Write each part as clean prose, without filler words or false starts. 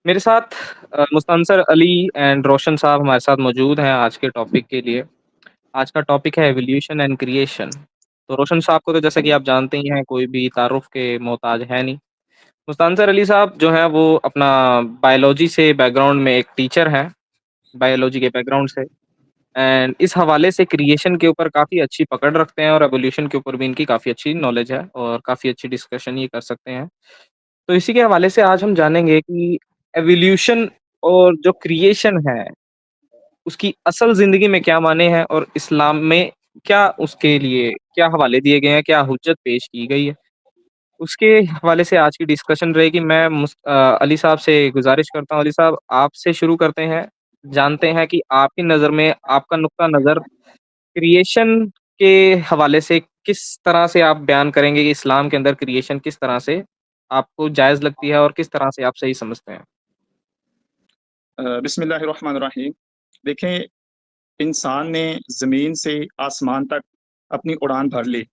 मेरे साथ मुस्तनसर अली एंड रोशन साहब हमारे साथ मौजूद हैं आज के टॉपिक के लिए। आज का टॉपिक है एवोल्यूशन एंड क्रिएशन। तो रोशन साहब को तो जैसा कि आप जानते ही हैं, कोई भी तारुफ के मोहताज है नहीं। मुस्तनसर अली साहब जो हैं वो अपना बायोलॉजी से बैकग्राउंड में एक टीचर हैं, बायोलॉजी के बैकग्राउंड से। एंड इस हवाले से क्रिएशन के ऊपर काफ़ी अच्छी पकड़ रखते हैं और एवोल्यूशन के ऊपर भी इनकी काफ़ी अच्छी नॉलेज है और काफ़ी अच्छी डिस्कशन ये कर सकते हैं। तो इसी के हवाले से आज हम जानेंगे कि एवोल्यूशन और जो क्रिएशन है, उसकी असल ज़िंदगी में क्या माने हैं और इस्लाम में क्या उसके लिए क्या हवाले दिए गए हैं, क्या हुज्जत पेश की गई है। उसके हवाले से आज की डिस्कशन रहेगी। मैं अली साहब से गुज़ारिश करता हूँ, अली साहब आपसे शुरू करते हैं। जानते हैं कि आपकी नज़र में आपका नुक्ता नज़र क्रिएशन के हवाले से किस तरह से आप बयान करेंगे कि इस्लाम के अंदर क्रिएशन किस तरह से आपको जायज़ लगती है और किस तरह से आप सही समझते हैं? बिस्मिल्लाहिर्रहमानिर्रहीम। देखें, इंसान ने ज़मीन से आसमान तक अपनी उड़ान भर ली।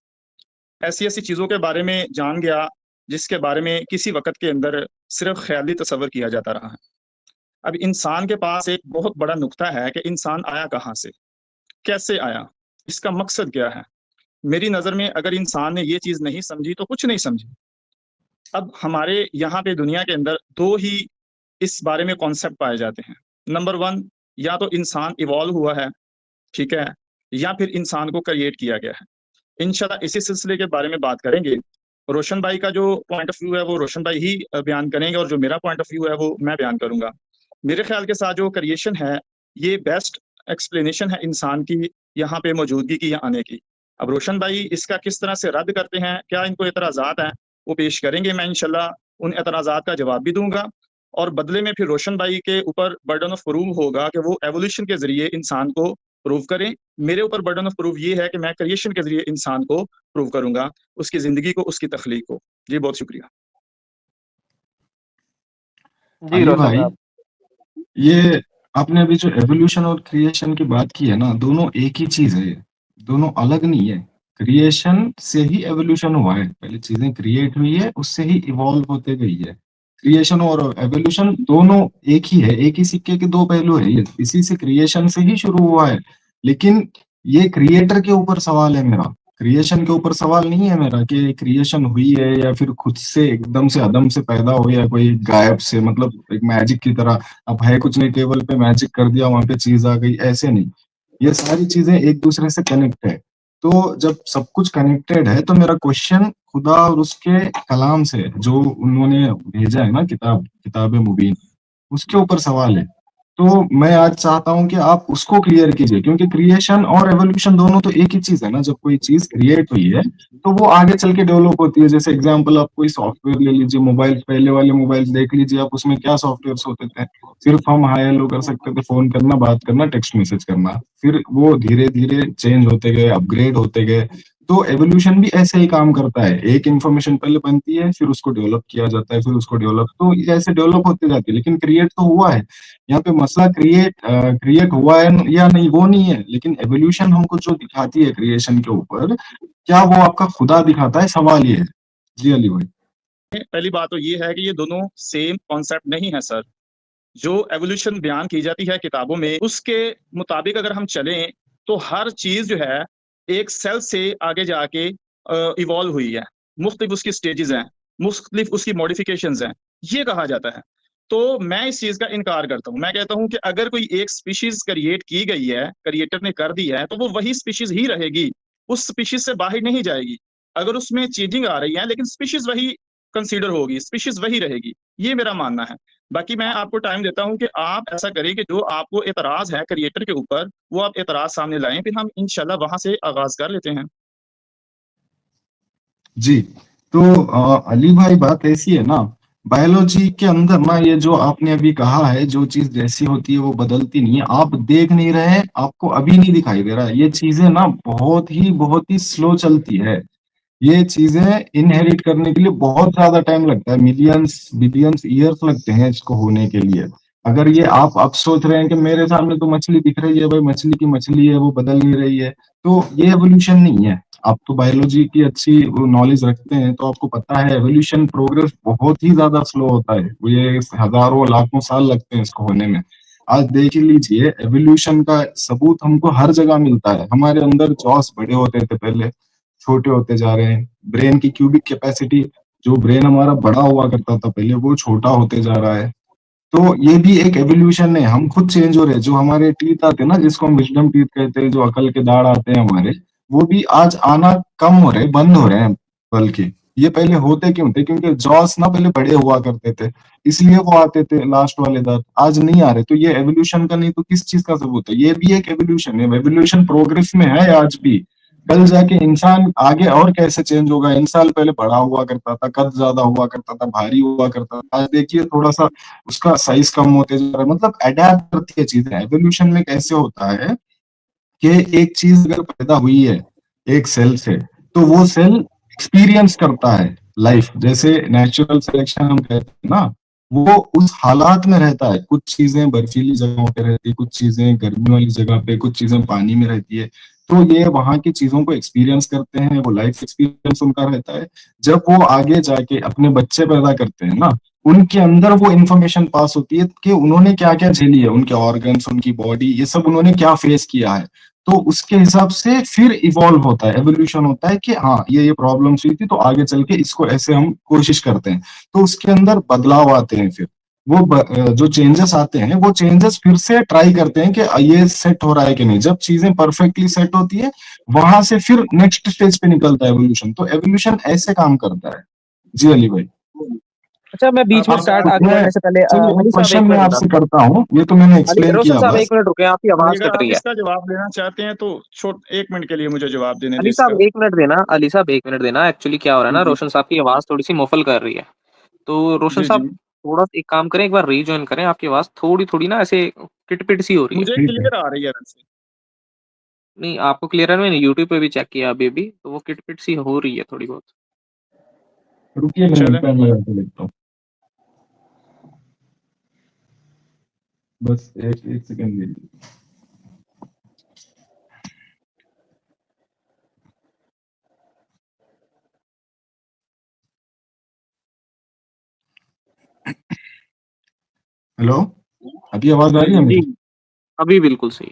ऐसी-ऐसी चीज़ों के बारे में जान गया, जिसके बारे में किसी वक़्त के अंदर सिर्फ़ ख़याली तसव्वुर किया जाता रहा है। अब इंसान के पास एक बहुत बड़ा नुक्ता है कि इंसान आया कहाँ से? कैसे आया? इसका मकसद क्या है? मेरी नज़र में अगर इंसान ने ये चीज़ नहीं समझी, तो कुछ नहीं समझी। अब हमारे यहाँ पे दुनिया के अंदर 2 ही इस बारे में कॉन्सेप्ट पाए जाते हैं। नंबर 1, या तो इंसान इवॉल्व हुआ है, ठीक है? या फिर इंसान को क्रिएट किया गया है। इंशाल्लाह इसी सिलसिले के बारे में बात करेंगे। रोशन भाई का जो पॉइंट ऑफ व्यू है वो रोशन भाई ही बयान करेंगे और जो मेरा पॉइंट ऑफ व्यू है वो मैं बयान करूँगा। मेरे ख़्याल के साथ जो क्रिएशन है, ये बेस्ट एक्सप्लेनेशन है इंसान की यहाँ पे मौजूदगी की या आने की। अब रोशन भाई इसका किस तरह से रद्द करते हैं, क्या इनको एतराज़ात हैं, वो पेश करेंगे। मैं इंशाल्लाह उन एतराज़ात का जवाब भी दूँगा और बदले में फिर रोशन भाई के ऊपर बर्डन ऑफ प्रूफ होगा कि वो एवोल्यूशन के ज़रिए इंसान को प्रूव करें। मेरे ऊपर बर्डन ऑफ प्रूफ ये है कि मैं क्रिएशन के ज़रिए इंसान को प्रूव करूँगा, उसकी ज़िंदगी को, उसकी तख्लीक को। जी, बहुत शुक्रिया। जी, अली रोशन भाई, साहब। ये आपने अभी जो एवोल्यूशन और क्रिएशन की बात की है ना, दोनों एक ही चीज है ये, दोनों अलग नहीं है। क्रिएशन से ही एवोल्यूशन हुआ है, पहले चीजें क्रिएट हुई है, उससे ही इवॉल्व होते गई है। क्रिएशन और एवोल्यूशन दोनों एक ही है, एक ही सिक्के के दो पहलू है। ये इसी से क्रिएशन से ही शुरू हुआ है, लेकिन ये क्रिएटर के ऊपर सवाल है मेरा। क्रिएशन के ऊपर सवाल नहीं है मेरा कि क्रिएशन हुई है या फिर खुद से एकदम से अदम से पैदा हो या कोई गायब से, मतलब एक मैजिक की तरह अब है कुछ नहीं, टेबल पे मैजिक कर दिया, वहां पे चीज आ गई, ऐसे नहीं। ये सारी चीजें एक दूसरे से कनेक्ट है। तो जब सब कुछ कनेक्टेड है तो मेरा क्वेश्चन खुदा और उसके कलाम से जो उन्होंने भेजा है ना, किताब मुबीन, उसके ऊपर सवाल है। तो मैं आज चाहता हूं कि आप उसको क्लियर कीजिए, क्योंकि क्रिएशन और एवोल्यूशन दोनों तो एक ही चीज है ना। जब कोई चीज क्रिएट हुई है तो वो आगे चल के डेवलप होती है। जैसे एग्जांपल, आप कोई सॉफ्टवेयर ले लीजिए, मोबाइल, पहले वाले मोबाइल देख लीजिए आप, उसमें क्या सॉफ्टवेयर होते थे? सिर्फ हम हाय हेलो कर सकते थे, फोन करना, बात करना, टेक्स्ट मैसेज करना। फिर वो धीरे धीरे चेंज होते गए, अपग्रेड होते गए। तो एवोल्यूशन भी ऐसे ही काम करता है। एक इंफॉर्मेशन पहले बनती है, फिर उसको डेवलप किया जाता है, फिर उसको डेवलप, तो ये ऐसे डेवलप होते जाती है। लेकिन क्रिएट तो हुआ है। यहाँ पे मसला क्रिएट हुआ है या नहीं वो नहीं है, लेकिन एवोल्यूशन हमको जो दिखाती है क्रिएशन के ऊपर, क्या वो आपका खुदा दिखाता है? सवाल ये है। जी अली भाई। पहली बात तो ये है कि ये दोनों सेम कॉन्सेप्ट नहीं है सर। जो एवोल्यूशन बयान की जाती है किताबों में, उसके मुताबिक अगर हम चलें तो हर चीज जो है एक सेल से आगे जाके इवॉल्व हुई है। मुख्तलिफ उसकी स्टेजेस हैं, मुख्तलिफ उसकी मॉडिफिकेशंस हैं, ये कहा जाता है। तो मैं इस चीज का इनकार करता हूँ। मैं कहता हूँ कि अगर कोई एक स्पीशीज क्रिएट की गई है, क्रिएटर ने कर दी है, तो वो वही स्पीशीज ही रहेगी, उस स्पीशीज से बाहर नहीं जाएगी। अगर उसमें चेंजिंग आ रही है, लेकिन स्पीशीज वही कंसीडर होगी, स्पीशीज वही रहेगी। ये मेरा मानना है। बाकी मैं आपको टाइम देता हूं कि आप ऐसा करें कि जो आपको एतराज है क्रिएटर के ऊपर, वो आप एतराज सामने लाएं, फिर हम इंशाल्लाह वहां से आगाज कर लेते हैं। जी, तो अली भाई, बात ऐसी है ना, बायोलॉजी के अंदर ना, ये जो आपने अभी कहा है, जो चीज जैसी होती है वो बदलती नहीं है। आप देख नहीं रहे, आपको अभी नहीं दिखाई दे रहा है। ये चीजें ना बहुत ही स्लो चलती है। ये चीजें इनहेरिट करने के लिए बहुत ज्यादा टाइम लगता है, मिलियंस बिलियंस ईयर्स लगते हैं इसको होने के लिए। अगर ये आप सोच रहे हैं कि मेरे सामने तो मछली दिख रही है भाई, मछली की मछली है, वो बदल नहीं रही है, तो ये एवोल्यूशन नहीं है। आप तो बायोलॉजी की अच्छी नॉलेज रखते हैं, तो आपको पता है एवोल्यूशन प्रोग्रेस बहुत ही ज्यादा स्लो होता है, वो ये हजारों लाखों साल लगते हैं इसको होने में। आज देख ही लीजिए, एवोल्यूशन का सबूत हमको हर जगह मिलता है। हमारे अंदर जॉस बड़े होते थे पहले, छोटे होते जा रहे हैं। ब्रेन की क्यूबिक कैपेसिटी, जो ब्रेन हमारा बड़ा हुआ करता था पहले, वो छोटा होते जा रहा है। तो ये भी एक एवोल्यूशन है, हम खुद चेंज हो रहे हैं। जो हमारे टीथ आते हैं ना, जिसको हम विजडम टीथ कहते हैं, जो अकल के दाढ़ आते हैं हमारे, वो भी आज आना कम हो रहे हैं, बंद हो रहे हैं। बल्कि ये पहले होते क्यों थे? क्योंकि जॉस ना पहले बड़े हुआ करते थे, इसलिए वो आते थे लास्ट वाले दांत, आज नहीं आ रहे। तो ये एवोल्यूशन का नहीं तो किस चीज का सबूत है? ये भी एक एवोल्यूशन है, एवोल्यूशन प्रोग्रेस में है आज भी। कल जाके इंसान आगे और कैसे चेंज होगा? इंसान पहले बड़ा हुआ करता था, कद ज्यादा हुआ करता था, भारी हुआ करता था, आज देखिए थोड़ा सा उसका साइज कम होते जा रहा है। मतलब अडेप्ट करती है चीजें। एवोल्यूशन में कैसे होता है कि एक चीज अगर पैदा हुई है एक सेल से, तो वो सेल एक्सपीरियंस करता है लाइफ। जैसे नेचुरल सिलेक्शन हम कहते हैं ना, वो उस हालात में रहता है। कुछ चीजें बर्फीली जगहों पे रहती है, कुछ चीजें गर्मी वाली जगह पे, कुछ चीजें पानी में रहती है। तो ये वहां की चीजों को एक्सपीरियंस करते हैं, वो लाइफ एक्सपीरियंस उनका रहता है। जब वो आगे जाके अपने बच्चे पैदा करते हैं ना, उनके अंदर वो इंफॉर्मेशन पास होती है कि उन्होंने क्या क्या झेली है, उनके ऑर्गन्स, उनकी बॉडी, ये सब उन्होंने क्या फेस किया है। तो उसके हिसाब से फिर इवॉल्व होता है, एवोल्यूशन होता है कि हाँ ये प्रॉब्लम्स हुई थी, तो आगे चल के इसको ऐसे हम कोशिश करते हैं। तो उसके अंदर बदलाव आते हैं। फिर वो जो चेंजेस आते हैं, वो चेंजेस फिर से ट्राई करते हैं कि ये सेट हो रहा है कि नहीं। जब चीजें परफेक्टली सेट होती है, वहां से फिर नेक्स्ट स्टेज पे निकलता है एवोल्यूशन। तो एवोल्यूशन ऐसे काम करता है। जी अली भाई। अच्छा, मैं बीच में अब स्टार्ट आगे मैं बढ़ने से पहले चलिए एक अली साहब क्वेश्चन एक मैं मिनट ना। आपसे करता हूँ, ये तो मैंने अली एक्सप्लेन रोशन किया साहब बस। एक मिनट रुके, आपकी आवाज अगर कट आप रही है। इसका जवाब लेना चाहते हैं तो छोट 1 मिनट के लिए मुझे जवाब देने दें अली इसका। साहब एक मिनट देना, अली साहब एक मिनट देना। एक्चुअली क्या हो रहा है ना, जी रोशन साहब की आवाज थोड़ी सी मुफल कर रही है। तो रोशन जी साहब जी। थोड़ा एक काम करें, एक बार रीजॉइन करें। आपकी आवाज थोड़ी थोड़ी ना ऐसे किटपिट सी हो रही है। मुझे ठीक है, क्लियर आ रही है वैसे। नहीं, आपको क्लियर है? मैंने यूट्यूब पे भी चेक किया अभी भी, तो वो किटपिट सी हो रही है थोड़ी बहुत। रुकिए मैं चलें। पेन लगा के देखता हूँ। बस एक एक सेकंड दीजिए। हेलो, अभी आवाज आ रही है जी, मेरी? अभी बिल्कुल सही।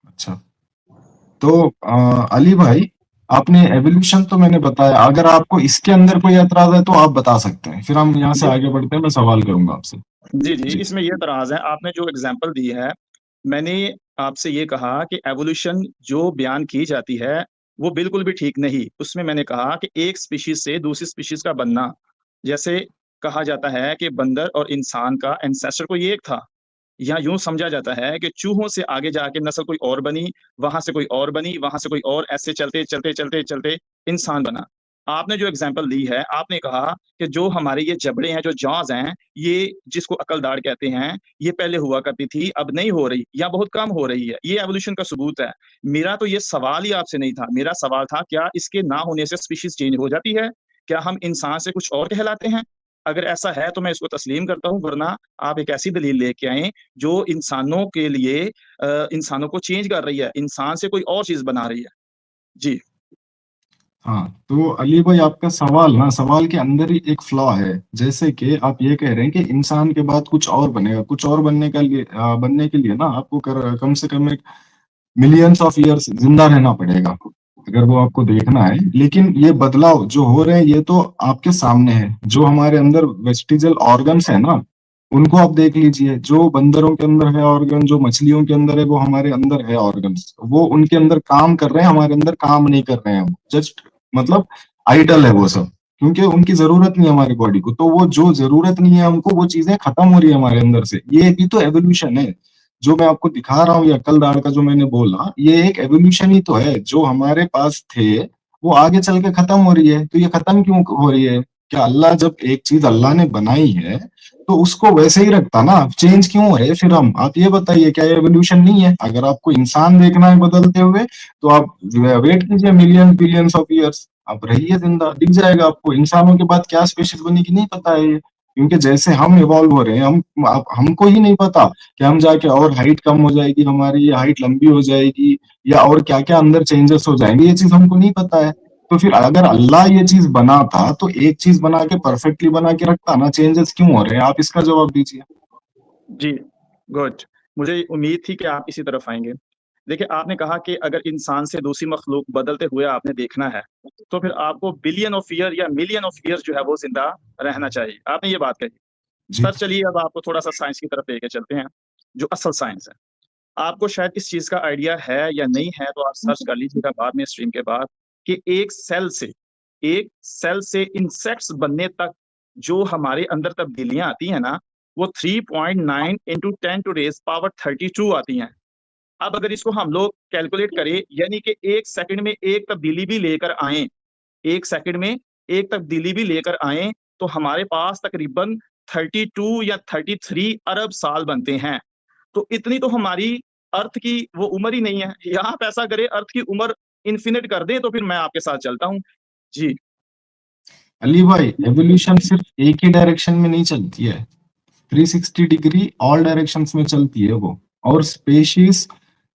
अच्छा, तो अली भाई, आपने एवोल्यूशन तो मैंने बताया। अगर आपको इसके अंदर कोई एतराज है तो आप बता सकते हैं, फिर हम यहाँ से आगे बढ़ते हैं। मैं सवाल करूंगा आपसे। जी जी, जी। इसमें ये तराज है, आपने जो एग्जांपल दी है, मैंने आपसे ये कहा कि एवोल्यूशन जो बयान की जाती है वो बिल्कुल भी ठीक नहीं। उसमें मैंने कहा कि एक स्पीशीज से दूसरी स्पीशीज का बनना, जैसे कहा जाता है कि बंदर और इंसान का एंसेस्टर कोई एक था, या यूं समझा जाता है कि चूहों से आगे जाके नस्ल कोई और बनी, वहां से कोई और बनी, वहां से कोई और, ऐसे चलते चलते चलते चलते इंसान बना। आपने जो एग्जाम्पल दी है, आपने कहा कि जो हमारे ये जबड़े हैं, जो जॉज हैं, ये जिसको अकलदाड़ कहते हैं, ये पहले हुआ करती थी, अब नहीं हो रही या बहुत कम हो रही है। ये एवोल्यूशन का सबूत है। मेरा तो ये सवाल ही आपसे नहीं था, मेरा सवाल था क्या इसके ना होने से स्पीशीज चेंज हो जाती है? क्या हम इंसान से कुछ और कहलाते हैं? अगर ऐसा है तो मैं इसको तस्लीम करता हूँ, वरना आप एक ऐसी दलील लेके आए जो इंसानों के लिए इंसानों को चेंज कर रही है, इंसान से कोई और चीज बना रही है। जी हाँ, तो अली भाई, आपका सवाल ना, सवाल के अंदर ही एक फ्लॉ है। जैसे कि आप ये कह रहे हैं कि इंसान के बाद कुछ और बनेगा। कुछ और बनने के लिए ना आपको कम से कम एक मिलियंस ऑफ ईयर्स जिंदा रहना पड़ेगा, अगर वो आपको देखना है। लेकिन ये बदलाव जो हो रहे हैं, ये तो आपके सामने है। जो हमारे अंदर वेस्टिजल ऑर्गन्स है ना, उनको आप देख लीजिए। जो बंदरों के अंदर है ऑर्गन, जो मछलियों के अंदर है, वो हमारे अंदर है ऑर्गन्स। वो उनके अंदर काम कर रहे हैं, हमारे अंदर काम नहीं कर रहे हैं। जस्ट मतलब आइडल है वो सब, क्योंकि उनकी जरूरत नहीं है हमारी बॉडी को। तो वो जो जरूरत नहीं है हमको, वो चीजें खत्म हो रही है हमारे अंदर से। ये भी तो एवोल्यूशन है। जो मैं आपको दिखा रहा हूँ, ये अकलदाड़ का जो मैंने बोला, ये एक एवोल्यूशन ही तो है। जो हमारे पास थे वो आगे चल के खत्म हो रही है। तो ये खत्म क्यों हो रही है? क्या अल्लाह, जब एक चीज अल्लाह ने बनाई है तो उसको वैसे ही रखता ना, चेंज क्यों हो रहे फिर हम? आप ये बताइए, क्या ये एवोल्यूशन नहीं है? अगर आपको इंसान देखना है बदलते हुए, तो आप वेट कीजिए मिलियन बिलियंस ऑफ ईयर्स, आप रहिए जिंदा, दिख जाएगा आपको। इंसानों के बाद क्या स्पेशीज बनेगी नहीं पता है ये। क्योंकि जैसे हम इवॉल्व हो रहे हैं, हमको ही नहीं पता कि हम जाके और हाइट कम हो जाएगी हमारी, या हाइट लंबी हो जाएगी, या और क्या क्या अंदर चेंजेस हो जाएंगे, ये चीज हमको नहीं पता है। तो फिर अगर अल्लाह ये चीज बना था तो एक चीज बना के परफेक्टली बना के रखता ना, चेंजेस क्यों हो रहे हैं? आप इसका जवाब दीजिए। जी, गुड। मुझे उम्मीद थी कि आप इसी तरफ आएंगे। देखिए, आपने कहा कि अगर इंसान से दूसरी मखलूक बदलते हुए आपने देखना है, तो फिर आपको बिलियन ऑफ ईयर या मिलियन ऑफ ईयर्स जो है वो जिंदा रहना चाहिए। आपने ये बात कही। जी। सर, चलिए अब आपको थोड़ा सा साइंस की तरफ लेके चलते हैं, जो असल साइंस है। आपको शायद इस चीज का आइडिया है या नहीं है, तो आप सर्च कर लीजिएगा बाद में, स्ट्रीम के बाद, कि एक सेल से इंसेक्ट्स बनने तक जो हमारे अंदर तब्दीलियां आती हैं ना, वो 3.9 इंटू 10⁻32 आती हैं। अब अगर इसको हम लोग कैलकुलेट करें, यानी कि एक सेकंड में एक तब्दीली भी लेकर आए, एक सेकंड में एक तब्दीली भी लेकर आए, तो हमारे पास तकरीबन 32 या 33 अरब साल बनते हैं। तो इतनी तो हमारी अर्थ की वो उम्र ही नहीं है। या आप ऐसा करें, अर्थ की उम्र इन्फिनिट कर दें, तो फिर मैं आपके साथ चलता हूँ। जी। अली भाई, एवोल्यूशन सिर्फ एक ही डायरेक्शन में नहीं चलती है, 360 डिग्री ऑल डायरेक्शंस में चलती है वो। और स्पेशीज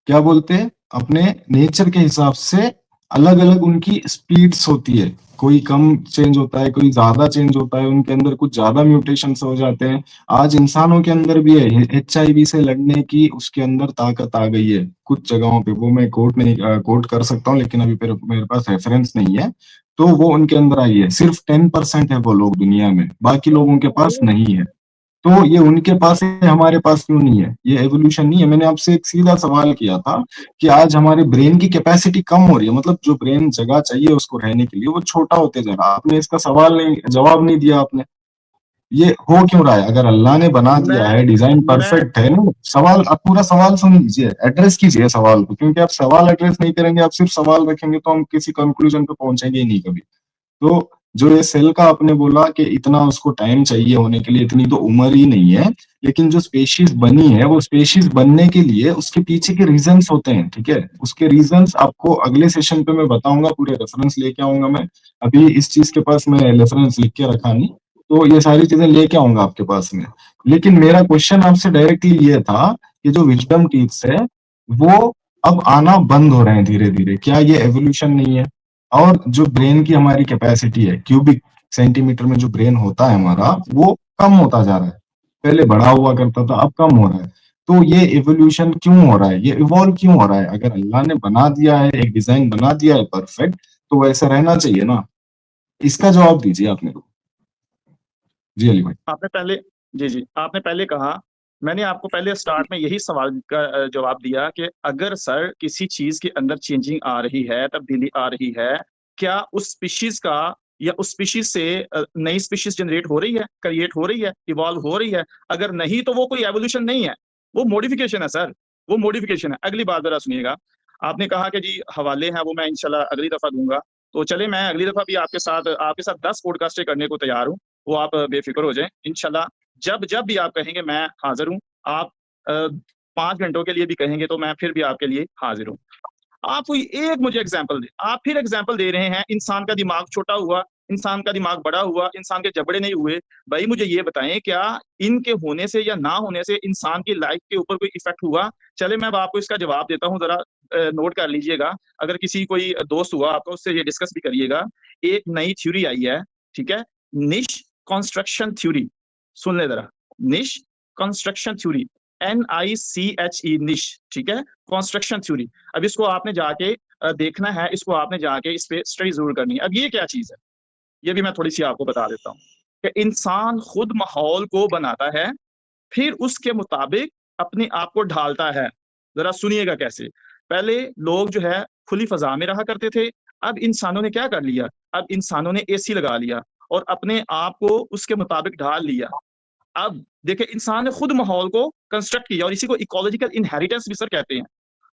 क्या बोलते हैं, अपने नेचर के हिसाब से अलग अलग उनकी स्पीड्स होती है। कोई कम चेंज होता है, कोई ज्यादा चेंज होता है, उनके अंदर कुछ ज्यादा म्यूटेशंस हो जाते हैं। आज इंसानों के अंदर भी है, HIV से लड़ने की उसके अंदर ताकत आ गई है कुछ जगहों पे। वो मैं कोट कर सकता हूँ, लेकिन अभी मेरे पास रेफरेंस नहीं है। तो वो उनके अंदर आई है। सिर्फ 10% है वो लोग दुनिया में, बाकी लोगों के पास नहीं है। तो ये उनके पास है, हमारे पास क्यों नहीं है? ये एवोल्यूशन नहीं है। मैंने आपसे एक सीधा सवाल किया था कि आज हमारे ब्रेन की कैपेसिटी कम हो रही है, मतलब जो ब्रेन जगह चाहिए उसको रहने के लिए वो छोटा होते जा रहा है। आपने इसका जवाब नहीं दिया आपने। ये हो क्यों रहा है? अगर अल्लाह ने बना मैं दिया है, डिजाइन मैं परफेक्ट है ना। सवाल, आप पूरा सवाल सुन लीजिए, एड्रेस कीजिए सवाल को, क्योंकि आप सवाल एड्रेस नहीं करेंगे, आप सिर्फ सवाल रखेंगे, तो हम किसी कंक्लूजन पे पहुंचेंगे ही नहीं कभी। तो जो ये सेल का आपने बोला कि इतना उसको टाइम चाहिए होने के लिए, इतनी तो उम्र ही नहीं है। लेकिन जो स्पेशीज बनी है, वो स्पेशीज बनने के लिए उसके पीछे के रीजंस होते हैं, ठीक है। उसके रीजंस आपको अगले सेशन पे मैं बताऊंगा, पूरे रेफरेंस लेके आऊंगा मैं। अभी इस चीज के पास मैं रेफरेंस लिख के रखा नहीं, तो ये सारी चीजें लेके आऊंगा आपके पास में। लेकिन मेरा क्वेश्चन आपसे डायरेक्टली ये था कि जो विजडम टीथ्स है वो अब आना बंद हो रहे हैं धीरे धीरे, क्या ये एवोल्यूशन नहीं है? और जो ब्रेन की हमारी कैपेसिटी है, क्यूबिक सेंटीमीटर में जो ब्रेन होता है हमारा, वो कम होता जा रहा है। पहले बड़ा हुआ करता था, अब कम हो रहा है। तो ये इवोल्यूशन क्यों हो रहा है? ये इवॉल्व क्यों हो रहा है? अगर अल्लाह ने बना दिया है, एक डिजाइन बना दिया है परफेक्ट, तो वैसा रहना चाहिए ना। इसका जवाब दीजिए आप मेरे को। जी अली भाई। आपने पहले जी आपने पहले कहा, मैंने आपको पहले स्टार्ट में यही सवाल का जवाब दिया कि अगर सर किसी चीज के अंदर चेंजिंग आ रही है, तब्दीली आ रही है, क्या उस स्पीशीज का या उस स्पीशीज से नई स्पीशीज जनरेट हो रही है, क्रिएट हो रही है, इवॉल्व हो रही है? अगर नहीं, तो वो कोई एवोल्यूशन नहीं है, वो मॉडिफिकेशन है सर, वो मॉडिफिकेशन है। अगली बात जरा सुनिएगा। आपने कहा कि जी हवाले हैं, वो मैं इंशाल्लाह अगली दफा दूंगा। तो चले, मैं अगली दफा भी आपके साथ 10 पॉडकास्ट करने को तैयार हूँ। वो आप बेफिक्र हो जाएं, इंशाल्लाह। जब जब भी आप कहेंगे मैं हाजिर हूँ। आप 5 घंटों के लिए भी कहेंगे तो मैं फिर भी आपके लिए हाजिर हूँ। आप कोई एक मुझे एग्जाम्पल दे। आप फिर एग्जाम्पल दे रहे हैं, इंसान का दिमाग छोटा हुआ, इंसान का दिमाग बड़ा हुआ, इंसान के जबड़े नहीं हुए। भाई मुझे ये बताएं, क्या इनके होने से या ना होने से इंसान की लाइफ के ऊपर कोई इफेक्ट हुआ? चले, मैं अब आपको इसका जवाब देता हूँ, जरा नोट कर लीजिएगा। अगर किसी कोई दोस्त हुआ आपका, उससे ये डिस्कस भी करिएगा। एक नई थ्योरी आई है, ठीक है, निश कंस्ट्रक्शन थ्योरी। सुन ले जरा, निश कंस्ट्रक्शन थ्योरी, NICHE, निश, ठीक है, कंस्ट्रक्शन थ्योरी। अब इसको आपने जाके देखना है, इसको आपने जाके इस पे स्टडी जरूर करनी है। अब ये क्या चीज है, ये भी मैं थोड़ी सी आपको बता देता हूँ कि इंसान खुद माहौल को बनाता है, फिर उसके मुताबिक अपने आप को ढालता है। जरा सुनिएगा कैसे। पहले लोग जो है खुली फजा में रहा करते थे, अब इंसानों ने क्या कर लिया, अब इंसानों ने AC लगा लिया और अपने आप को उसके मुताबिक ढाल लिया। अब देखिए, इंसान ने खुद माहौल को कंस्ट्रक्ट किया, और इसी को इकोलॉजिकल इनहेरिटेंस भी सर कहते हैं।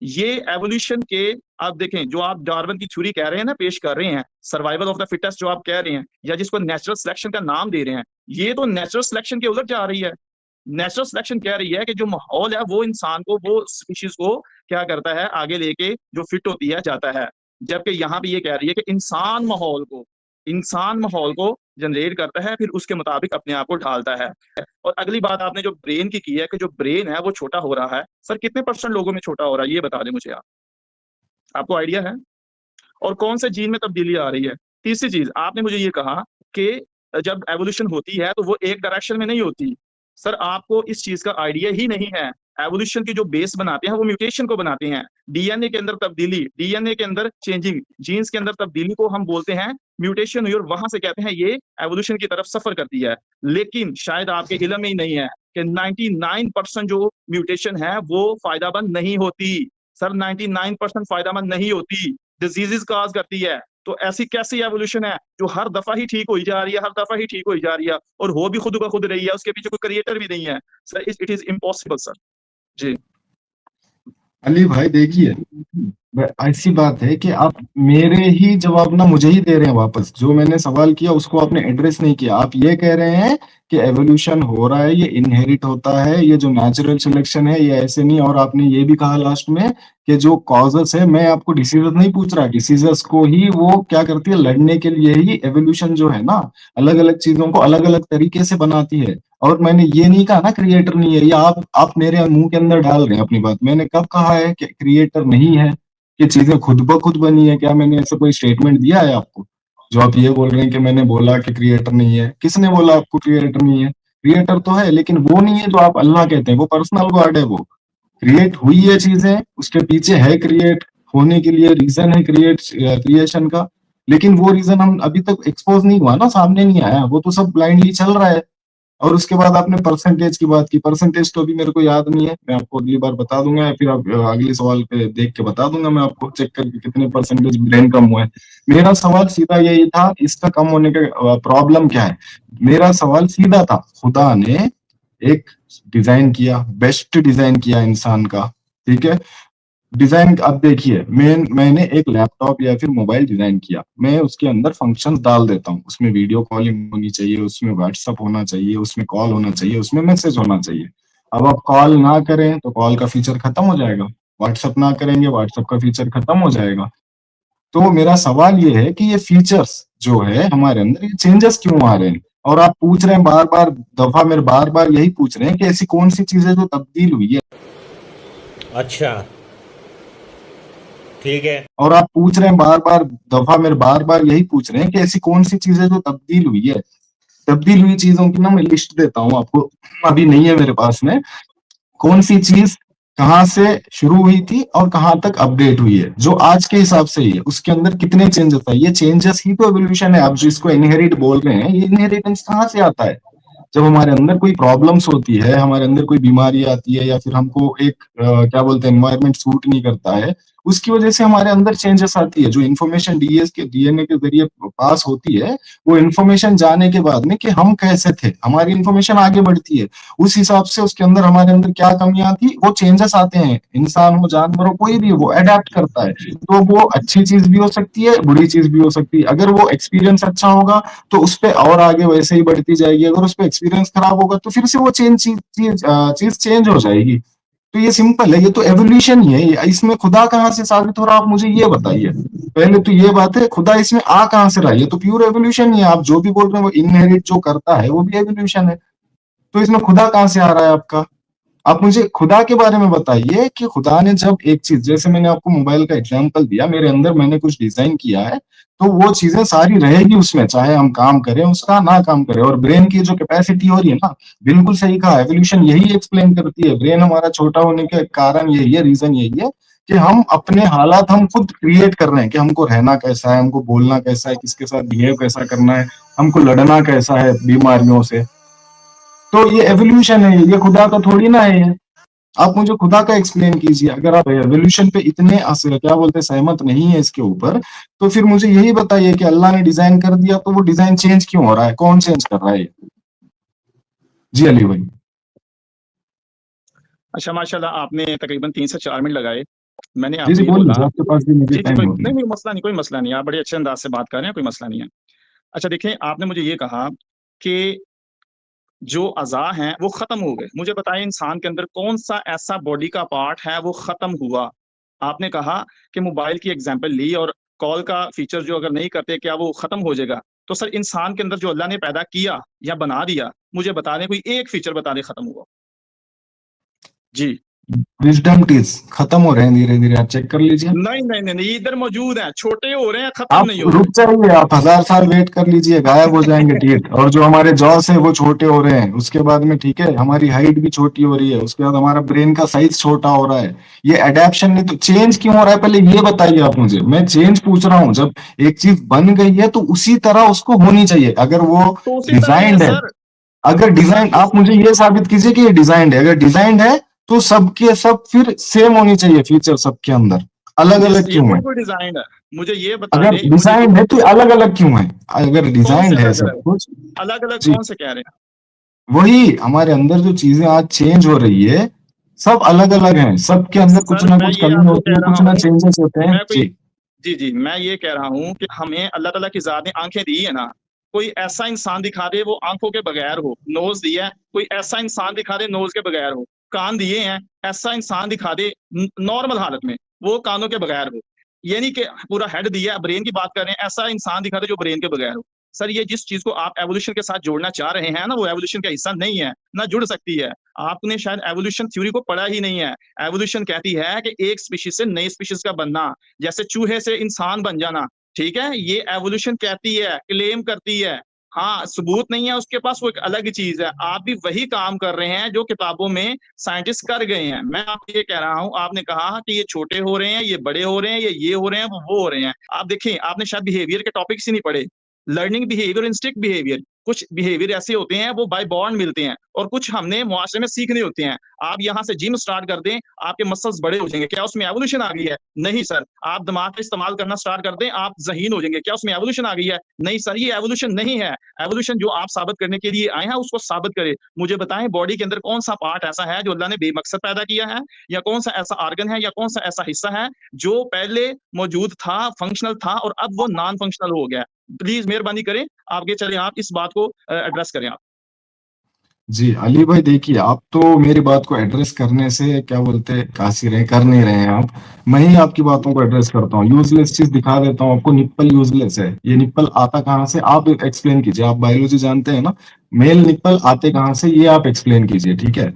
ये एवोल्यूशन के, आप देखें, जो आप डार्विन की थ्योरी कह रहे हैं ना, पेश कर रहे हैं, सर्वाइवल ऑफ द फिटेस्ट जो आप कह रहे हैं, या जिसको नेचुरल सिलेक्शन का नाम दे रहे हैं, ये तो नेचुरल सिलेक्शन के उलट जा रही है। नेचुरल सिलेक्शन कह रही है कि जो माहौल है वो इंसान को, वो स्पीशीज को क्या करता है, आगे लेके जो फिट होती है जाता है। जबकि यहाँ पे ये कह रही है कि इंसान माहौल को जनरेट करता है, फिर उसके मुताबिक अपने आप को ढालता है। और अगली बात आपने जो ब्रेन की है कि जो ब्रेन है वो छोटा हो रहा है, सर कितने % लोगों में छोटा हो रहा है ये बता दें मुझे आप, आपको आइडिया है? और कौन से जीन में तब्दीली आ रही है? तीसरी चीज आपने मुझे ये कहा कि जब एवोल्यूशन होती है तो वो एक डायरेक्शन में नहीं होती। सर आपको इस चीज का आइडिया ही नहीं है। एवोल्यूशन की जो बेस बनाते हैं वो म्यूटेशन को बनाते हैं। डीएनए के अंदर तब्दीली, डीएनए के अंदर चेंजिंग, जीन्स के अंदर तब्दीली को हम बोलते हैं म्यूटेशन हुई, और वहां से कहते हैं ये एवोल्यूशन की तरफ सफर करती है। लेकिन शायद आपके इल्म में ही नहीं है कि 99% जो म्यूटेशन है वो फायदामंद नहीं होती। सर 99% फायदामंद नहीं होती, डिजीजेस काज करती है। तो ऐसी कैसी एवोल्यूशन है जो हर दफा ही ठीक हुई जा रही है, हर दफा ही ठीक हुई जा रही है, और हो भी खुद ब खुद रही है, उसके पीछे कोई क्रिएटर भी नहीं है। Sir it is impossible sir. जी अली भाई देखिए, ऐसी बात है कि आप मेरे ही जवाब ना मुझे ही दे रहे हैं वापस। जो मैंने सवाल किया उसको आपने एड्रेस नहीं किया। आप ये कह रहे हैं कि एवोल्यूशन हो रहा है, ये इनहेरिट होता है, ये जो नेचुरल सिलेक्शन है ये ऐसे नहीं। और आपने ये भी कहा लास्ट में कि जो कॉजेस है, मैं आपको डिसीजस नहीं पूछ रहा, डिसीजस को ही वो क्या करती है, लड़ने के लिए ही एवोल्यूशन जो है ना, अलग अलग चीजों को अलग अलग तरीके से बनाती है। और मैंने ये नहीं कहा ना क्रिएटर नहीं है, ये आप मेरे मुंह के अंदर डाल रहे हैं अपनी बात। मैंने कब कहा है कि क्रिएटर नहीं है, कि चीजें खुद ब खुद बनी है? क्या मैंने ऐसा कोई स्टेटमेंट दिया है आपको जो आप ये बोल रहे हैं कि मैंने बोला कि क्रिएटर नहीं है? किसने बोला आपको क्रिएटर नहीं है? क्रिएटर तो है, लेकिन वो नहीं है जो आप अल्लाह कहते हैं, वो पर्सनल गॉड है। वो क्रिएट हुई है चीजें, उसके पीछे है क्रिएट होने के लिए रीजन है क्रिएशन का, लेकिन वो रीजन हम अभी तक एक्सपोज नहीं हुआ ना, सामने नहीं आया। वो तो सब ब्लाइंडली चल रहा है। और उसके बाद आपने परसेंटेज की बात की, परसेंटेज तो अभी मेरे को याद नहीं है, मैं आपको अगली बार बता दूंगा, या फिर आप अगले सवाल पे देख के बता दूंगा मैं आपको, चेक करके कितने परसेंटेज ब्रेन कम हुआ है। मेरा सवाल सीधा यही था, इसका कम होने का प्रॉब्लम क्या है? मेरा सवाल सीधा था, खुदा ने एक डिजाइन किया, बेस्ट डिजाइन किया इंसान का, ठीक है? डिजाइन अब देखिए, मैंने एक लैपटॉप या फिर मोबाइल डिजाइन किया, मैं उसके अंदर फंक्शंस डाल देता हूँ, उसमें वीडियो कॉलिंग होनी चाहिए, उसमें व्हाट्सअप होना चाहिए, उसमें कॉल होना चाहिए, उसमें मैसेज होना चाहिए। अब आप कॉल ना करें तो कॉल का फीचर खत्म हो जाएगा, व्हाट्सअप ना करेंगे व्हाट्सअप का फीचर खत्म हो जाएगा। तो मेरा सवाल ये है कि ये फीचर्स जो है हमारे अंदर, ये चेंजेस क्यों आ रहे हैं? और आप पूछ रहे हैं बार बार, दफा मेरे बार बार यही पूछ रहे हैं कि ऐसी कौन सी चीज है जो तब्दील हुई है। अच्छा ठीक है। और आप पूछ रहे हैं बार बार, दफा मेरे बार बार यही पूछ रहे हैं कि ऐसी कौन सी चीज है जो तब्दील हुई है। तब्दील हुई चीजों की ना मैं लिस्ट देता हूँ आपको, अभी नहीं है मेरे पास में, कौन सी चीज कहाँ से शुरू हुई थी और कहाँ तक अपडेट हुई है, जो आज के हिसाब से ही है, उसके अंदर कितने चेंजेस है। ये चेंजेस ही तो एवोल्यूशन है। आप जिसको इनहेरिट बोल रहे हैं, ये इनहेरिटेंस कहाँ से आता है? जब हमारे अंदर कोई प्रॉब्लम्स होती है, हमारे अंदर कोई बीमारी आती है, या फिर हमको एक क्या बोलते हैं, एनवायरनमेंट सूट नहीं करता है, उसकी वजह से हमारे अंदर चेंजेस आती है। जो इन्फॉर्मेशन डीएनए के जरिए पास होती है, वो इन्फॉर्मेशन जाने के बाद में कि हम कैसे थे, हमारी इन्फॉर्मेशन आगे बढ़ती है, उस हिसाब से उसके अंदर हमारे अंदर क्या कमियां थी वो चेंजेस आते हैं। इंसान हो, जानवर हो, कोई भी हो, वो अडेप्ट करता है। तो वो अच्छी चीज भी हो सकती है, बुरी चीज भी हो सकती है। अगर वो एक्सपीरियंस अच्छा होगा तो उस पर और आगे वैसे ही बढ़ती जाएगी, अगर उस पर एक्सपीरियंस खराब होगा तो फिर से वो चीज चेंज हो जाएगी। तो ये सिंपल है, ये तो एवोल्यूशन ही है। इसमें खुदा कहाँ से साबित हो रहा है, आप मुझे ये बताइए। पहले तो ये बात है, खुदा इसमें आ कहाँ से रहा है? ये तो प्योर एवोल्यूशन ही है। आप जो भी बोल रहे हैं वो इनहेरिट जो करता है वो भी एवोल्यूशन है। तो इसमें खुदा कहाँ से आ रहा है आपका? आप मुझे खुदा के बारे में बताइए कि खुदा ने जब एक चीज, जैसे मैंने आपको मोबाइल का एग्जांपल दिया, मेरे अंदर मैंने कुछ डिजाइन किया है, तो वो चीजें सारी रहेगी उसमें, चाहे हम काम करें उसका ना काम करें। और ब्रेन की जो कैपेसिटी हो रही है ना, बिल्कुल सही कहा, एवोल्यूशन यही एक्सप्लेन करती है। ब्रेन हमारा छोटा होने के कारण यही है, रीजन यही है कि हम अपने हालात हम खुद क्रिएट कर रहे हैं, कि हमको रहना कैसा है, हमको बोलना कैसा है, किसके साथ बिहेव कैसा करना है, हमको लड़ना कैसा है बीमारियों से। तो ये एवोल्यूशन है, ये खुदा का थोड़ी ना है। ये आप मुझे खुदा का एक्सप्लेन कीजिए। अगर आप एवोल्यूशन पे इतने क्या बोलते हैं, सहमत नहीं है इसके ऊपर, तो फिर मुझे यही बताइए कि अल्लाह ने डिजाइन कर दिया तो वो डिजाइन चेंज क्यों हो रहा है? कौन चेंज कर रहा है? जी अली भाई। अच्छा माशाल्लाह, आपने तकरीबन 3 से 4 मिनट लगाए। मैंने जी आपसे जी ये बोल बोला, लीजिए, आपके पास भी मुझे जी जी, टाइम कोई हो गया। नहीं मसला नहीं, कोई मसला नहीं, आप बड़े अच्छे अंदाज से बात कर रहे हैं, कोई मसला नहीं है। अच्छा देखिए, आपने मुझे ये कहा कि जो अज़ा हैं वो खत्म हो गए। मुझे बताएं, इंसान के अंदर कौन सा ऐसा बॉडी का पार्ट है वो खत्म हुआ? आपने कहा कि मोबाइल की एग्जांपल ली, और कॉल का फीचर जो अगर नहीं करते क्या वो खत्म हो जाएगा? तो सर इंसान के अंदर जो अल्लाह ने पैदा किया या बना दिया, मुझे बता दें, कोई एक फीचर बता दें खत्म हुआ। जी विजडम टीथ खत्म हो रहे हैं धीरे धीरे, आप चेक कर लीजिए। नहीं नहीं नहीं नहीं, इधर मौजूद है, छोटे हो रहे हैं, खत्म आप नहीं हो रुक रहे। जाइए, आप 1000 साल वेट कर लीजिए, गायब हो जाएंगे टीथ। और जो हमारे जॉस है वो छोटे हो रहे हैं, उसके बाद में ठीक है हमारी हाइट भी छोटी हो रही है, उसके बाद हमारा ब्रेन का साइज छोटा हो रहा है। ये अडेप्शन नहीं तो चेंज क्यों हो रहा है, पहले ये बताइए आप मुझे। मैं चेंज पूछ रहा हूँ, जब एक चीज बन गई है तो उसी तरह उसको होनी चाहिए। अगर वो तो उसी तरह है डिजाइंड है, सर। अगर डिजाइन, सर आप मुझे ये साबित कीजिए कि ये डिजाइंड है। अगर डिजाइंड है तो सबके सब फिर सेम होनी चाहिए फीचर सबके अंदर, अलग अलग ये क्यों है? बिल्कुल डिजाइन है, मुझे ये बता अगर दें, डिजाइन है तो अलग अलग क्यों है? अगर कौन डिजाइन से है अलग सब अलग, कुछ, अलग अलग जी कौन से कह रहे हैं? वही हमारे अंदर जो चीजें आज चेंज हो रही है सब अलग अलग हैं, सबके अंदर कुछ सर ना मैं कुछ ये कमी आपको होती कह है, रहा कुछ ना हूँ, चेंजेस होते हैं। मैं कोई, जी जी जी, मैं ये कह रहा हूँ कि हमें अल्लाह ताला की जात ने आंखें दी है ना, कोई ऐसा इंसान दिखा दे वो आंखों के बगैर हो, नोज दिया है, कोई ऐसा इंसान दिखा दे नोज के बगैर हो, कान दिए हैं, ऐसा इंसान दिखा दे नॉर्मल हालत में वो कानों के बगैर हो, ये नहीं कि पूरा हेड दिया है, ब्रेन की बात कर रहे हैं, ऐसा इंसान दिखा दे जो ब्रेन के बगैर हो। सर ये जिस चीज को आप एवोल्यूशन के साथ जोड़ना चाह रहे हैं ना, वो एवोल्यूशन का हिस्सा नहीं है, ना जुड़ सकती है। आपने शायद एवोल्यूशन थ्योरी को पढ़ा ही नहीं है। एवोल्यूशन कहती है कि एक स्पीशीज से नई स्पीशीज का बनना, जैसे चूहे से इंसान बन जाना, ठीक है, ये एवोल्यूशन कहती है, क्लेम करती है। हाँ, सबूत नहीं है उसके पास, वो एक अलग चीज है। आप भी वही काम कर रहे हैं जो किताबों में साइंटिस्ट कर गए हैं। मैं आपको ये कह रहा हूं, आपने कहा कि ये छोटे हो रहे हैं, ये बड़े हो रहे हैं, ये हो रहे हैं, वो हो रहे हैं। आप देखिए, आपने शायद बिहेवियर के टॉपिक्स ही नहीं पढ़े। लर्निंग बिहेवियर, इंस्टिंक्ट बिहेवियर, कुछ बिहेवियर ऐसे होते हैं वो बाय बॉर्न मिलते हैं, और कुछ हमने मुआशरे में सीखने होते हैं। आप यहाँ से जिम स्टार्ट कर दें, आपके मसल्स बड़े हो जाएंगे, क्या उसमें एवोल्यूशन आ गई है? नहीं सर। आप दिमाग का इस्तेमाल करना स्टार्ट कर दें, आप ज़हीन हो जाएंगे, क्या उसमें एवोल्यूशन आ गई है? नहीं सर, ये एवोल्यूशन नहीं है। एवोल्यूशन जो आप साबित करने के लिए आए हैं उसको साबित करें। मुझे बताएं, बॉडी के अंदर कौन सा पार्ट ऐसा है जो अल्लाह ने बेमकसद पैदा किया है, या कौन सा ऐसा आर्गन है, या कौन सा ऐसा हिस्सा है जो पहले मौजूद था, फंक्शनल था, और अब वो नॉन फंक्शनल हो गया? प्लीज मेहरबानी करें, आगे चले, आप इस बात को एड्रेस करें आप। जी अली भाई, देखिए आप तो मेरी बात को एड्रेस करने से क्या बोलते हैं, कासी रहे, कर नहीं रहे हैं आप। मैं ही आपकी बातों को एड्रेस करता हूँ, यूजलेस चीज दिखा देता हूँ आपको। निप्पल यूजलेस है, ये निप्पल आता कहाँ से, आप एक्सप्लेन कीजिए। आप बायोलॉजी जानते हैं ना, मेल निप्पल आते कहाँ से, ये आप एक्सप्लेन कीजिए, ठीक है?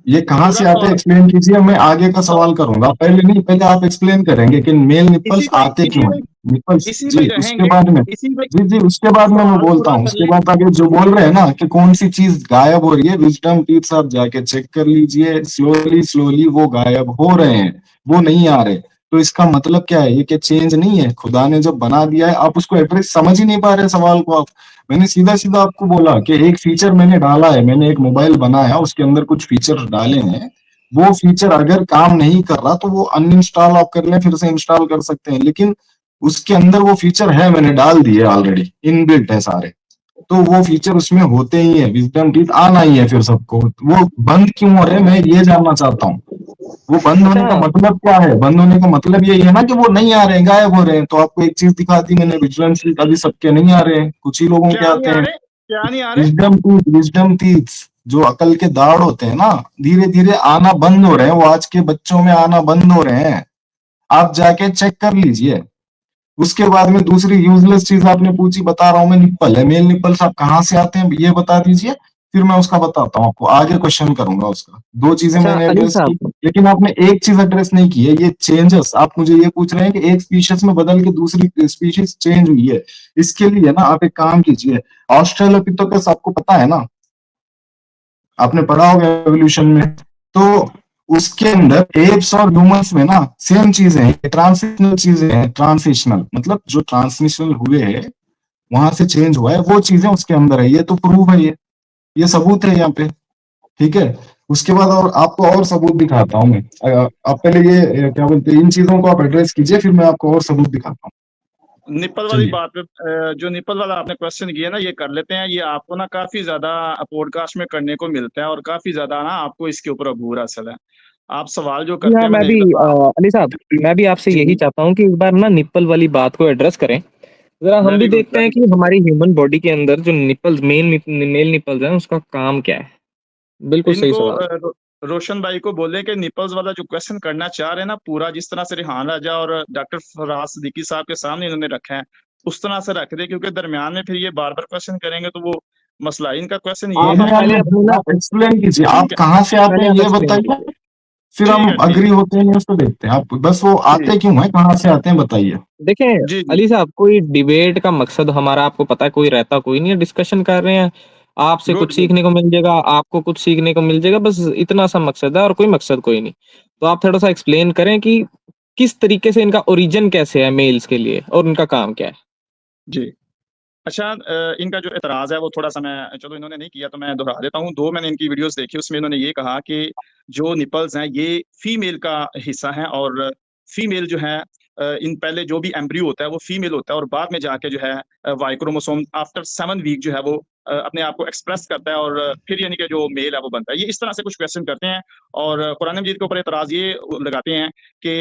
ये कहाँ से आते हैं एक्सप्लेन कीजिए, मैं आगे का सवाल करूंगा। पहले नहीं, पहले आप एक्सप्लेन करेंगे कि मेल निप्पल्स आते क्यों हैं, निप्पल्स। इसी जी पे उसके रहेंगे, बाद में, इसी पे जी जी उसके बाद में मैं सवाल बोलता पूरा हूँ। कर उसके लें। बाद आगे जो बोल रहे हैं ना कि कौन सी चीज गायब हो रही है, विजडम टीथ आप जाके चेक कर लीजिए, स्लोली स्लोली वो गायब हो रहे हैं, वो नहीं आ रहे। तो इसका मतलब क्या है, ये क्या चेंज नहीं है? खुदा ने जब बना दिया है, आप उसको एड्रेस समझ ही नहीं पा रहे सवाल को आप। मैंने सीधा सीधा आपको बोला कि एक फीचर मैंने डाला है, मैंने एक मोबाइल बनाया, उसके अंदर कुछ फीचर डाले हैं, वो फीचर अगर काम नहीं कर रहा तो वो अनइंस्टॉल आप कर लें, फिर से इंस्टॉल कर सकते हैं। लेकिन उसके अंदर वो फीचर है, मैंने डाल दिए ऑलरेडी, इनबिल्ट है सारे, तो वो फीचर उसमें होते ही है। विजडम टीथ आना ही है फिर सबको। वो बंद क्यों हो रहे हैं, मैं ये जानना चाहता हूँ। वो बंद होने का मतलब क्या है? बंद होने का मतलब यही है ना कि वो नहीं आ रहे हैं, गायब हो रहे हैं। तो आपको एक चीज दिखा दी मैंने, विजिलेंस टीथ अभी सबके नहीं आ रहे हैं, कुछ ही लोगों के क्या नहीं आते आ हैं। रहे, क्या नहीं आ रहे? विजडम टीथ जो अकल के दाढ़ होते हैं ना, धीरे धीरे आना बंद हो रहे हैं, वो आज के बच्चों में आना बंद हो रहे हैं। आप जाके चेक कर लीजिए। उसके बाद में दूसरी यूजलेस चीज आपने पूछी, बता रहा हूं मैं, निप्पल है, मेल निप्पल्स आप कहाँ से आते हैं ये बता दीजिए, फिर मैं उसका बताता हूँ आपको, आगे क्वेश्चन करूंगा उसका। दो चीजें अच्छा मैंने अली एड्रेस की, साहब, लेकिन आपने एक चीज एड्रेस नहीं की है, ये चेंजेस। आप मुझे ये पूछ रहे हैं कि एक स्पीशीज में बदल के दूसरी स्पीशीज चेंज हुई है, इसके लिए ना आप एक काम कीजिए। ऑस्ट्रेलोपिथेकस आपको पता है ना, आपने पढ़ा होगा एवोल्यूशन में, तो उसके अंदर एप्स और ह्यूमंस में ना सेम चीजें हैं, ट्रांसिशनल चीजें हैं। ट्रांसिशनल मतलब जो ट्रांसमिशनल हुए हैं, वहां से चेंज हुआ है, वो चीजें उसके अंदर है। ये तो प्रूफ है, ये सबूत है यहाँ पे, ठीक है? उसके बाद और आपको और सबूत दिखाता हूँ मैं। आप पहले ये क्या बोलते हैं, इन चीजों को आप एड्रेस कीजिए, फिर मैं आपको और सबूत दिखाता हूँ। निप्पल वाली चलिए। बात पे, जो निप्पल वाला आपने क्वेश्चन किया ना, ये कर लेते हैं। ये आपको ना काफी ज्यादा पॉडकास्ट में करने को मिलता है, और काफी ज्यादा ना आपको इसके ऊपर अबूर हासिल है। आप सवाल जो जी करते हाँ, हैं, मैं मैंने भी एक दफा, अली साहब, मैं भी आपसे जी यही जी, चाहता हूँ कि एक बार ना निप्पल वाली बात को एड्रेस करें। जरा हम भी वेरी गुड देखते हैं वेरी कि हमारी ह्यूमन बॉडी के अंदर जो निपल्स, मेल निपल्स हैं, उसका काम क्या है। बिल्कुल गुड। सही इनको सवाल। रोशन भाई को बोले कि निपल्स वाला जो क्वेश्चन करना चाह रहे हैं ना, पूरा जिस तरह से रिहान राजा और डॉक्टर फराज सिद्दीकी साहब के सामने इन्होंने रखा है, उस तरह से रख दे, क्योंकि दरमियान में फिर ये बार बार क्वेश्चन करेंगे तो वो मसला इनका क्वेश्चन ये आप है पहले एक्सप्लेन कीजिए, आप ठीक है कहाँ से आते पहले हैं आप ये एक्सप्लेन बताइए, कीजिए। फिर ठीक हम है ठीक अग्री होते हैं उसको देखते हैं। आप बस वो जी आते क्यों है, कहाँ से आते हैं बताइए। देखें जी जी अली साहब, कोई डिबेट का मकसद हमारा आपको पता है, कोई रहता कोई नहीं है, डिस्कशन कर रहे हैं, आपसे गुड कुछ गुड सीखने को मिल जाएगा, आपको कुछ सीखने को मिल जाएगा, बस इतना सा मकसद है और कोई मकसद कोई नहीं। तो आप थोड़ा सा एक्सप्लेन करें कि किस तरीके से इनका ओरिजिन कैसे है मेल्स के लिए और उनका काम क्या है। जी। अच्छा, इनका जो एतराज़ है वो थोड़ा सा मैं, चलो इन्होंने नहीं किया तो मैं दोहरा देता हूँ। दो मैंने इनकी वीडियोस देखी, उसमें इन्होंने ये कहा कि जो निपल्स हैं ये फीमेल का हिस्सा है, और फीमेल जो है इन पहले जो भी एम्ब्रियो होता है वो फीमेल होता है, और बाद में जाके जो है वाई क्रोमोसोम आफ्टर 7 वीक जो है वो अपने आप को एक्सप्रेस करता है, और फिर यानी कि जो मेल है वो बनता है। ये इस तरह से कुछ क्वेश्चन करते हैं, और कुरान मजीद के ऊपर एतराज़ ये लगाते हैं कि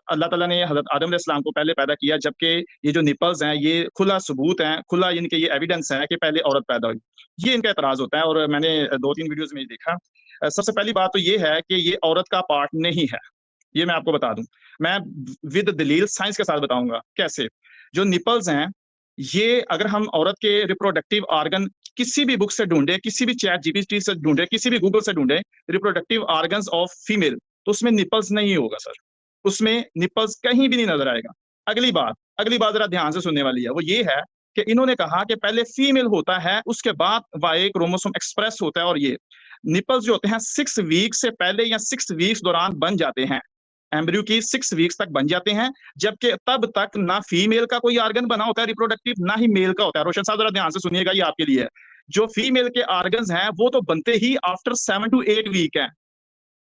अल्लाह ताला ने हज़रत आदम अलैहिस्सलाम को पहले पैदा किया, जबकि ये जो निपल्स हैं ये खुला सबूत हैं, खुला यानी कि ये एविडेंस है कि पहले औरत पैदा हुई। ये इनका एतराज़ होता है, और मैंने 2-3 वीडियोस में ये देखा। सबसे पहली बात तो ये है कि ये औरत का पार्ट नहीं है, ये मैं आपको बता दूं। मैं विद दलील साइंस के साथ बताऊंगा कैसे। जो निपल्स हैं ये, अगर हम औरत के रिप्रोडक्टिव ऑर्गन किसी भी बुक से ढूंढे, किसी भी चैट जीपीटी से ढूंढे, किसी भी गूगल से ढूंढे, रिप्रोडक्टिव ऑर्गन्स ऑफ फीमेल, तो उसमें निपल्स नहीं होगा सर, उसमें निपल्स कहीं भी नहीं नजर आएगा। अगली बात जरा ध्यान से सुनने वाली है, वो ये है कि इन्होंने कहा कि पहले फीमेल होता है, उसके बाद वाई क्रोमोसोम एक्सप्रेस होता है, और ये निपल्स जो होते हैं 6 वीक से पहले या 6 वीक्स दौरान बन जाते हैं, एम्ब्रियो की 6 वीक्स तक बन जाते हैं, जबकि तब तक ना फीमेल का कोई ऑर्गन बना होता है रिप्रोडक्टिव, ना ही मेल का होता है। रोशन साहब जरा ध्यान से सुनिएगा, ये आपके लिए है। जो फीमेल के ऑर्गन्स हैं वो तो बनते ही आफ्टर 7 to 8 वीक है,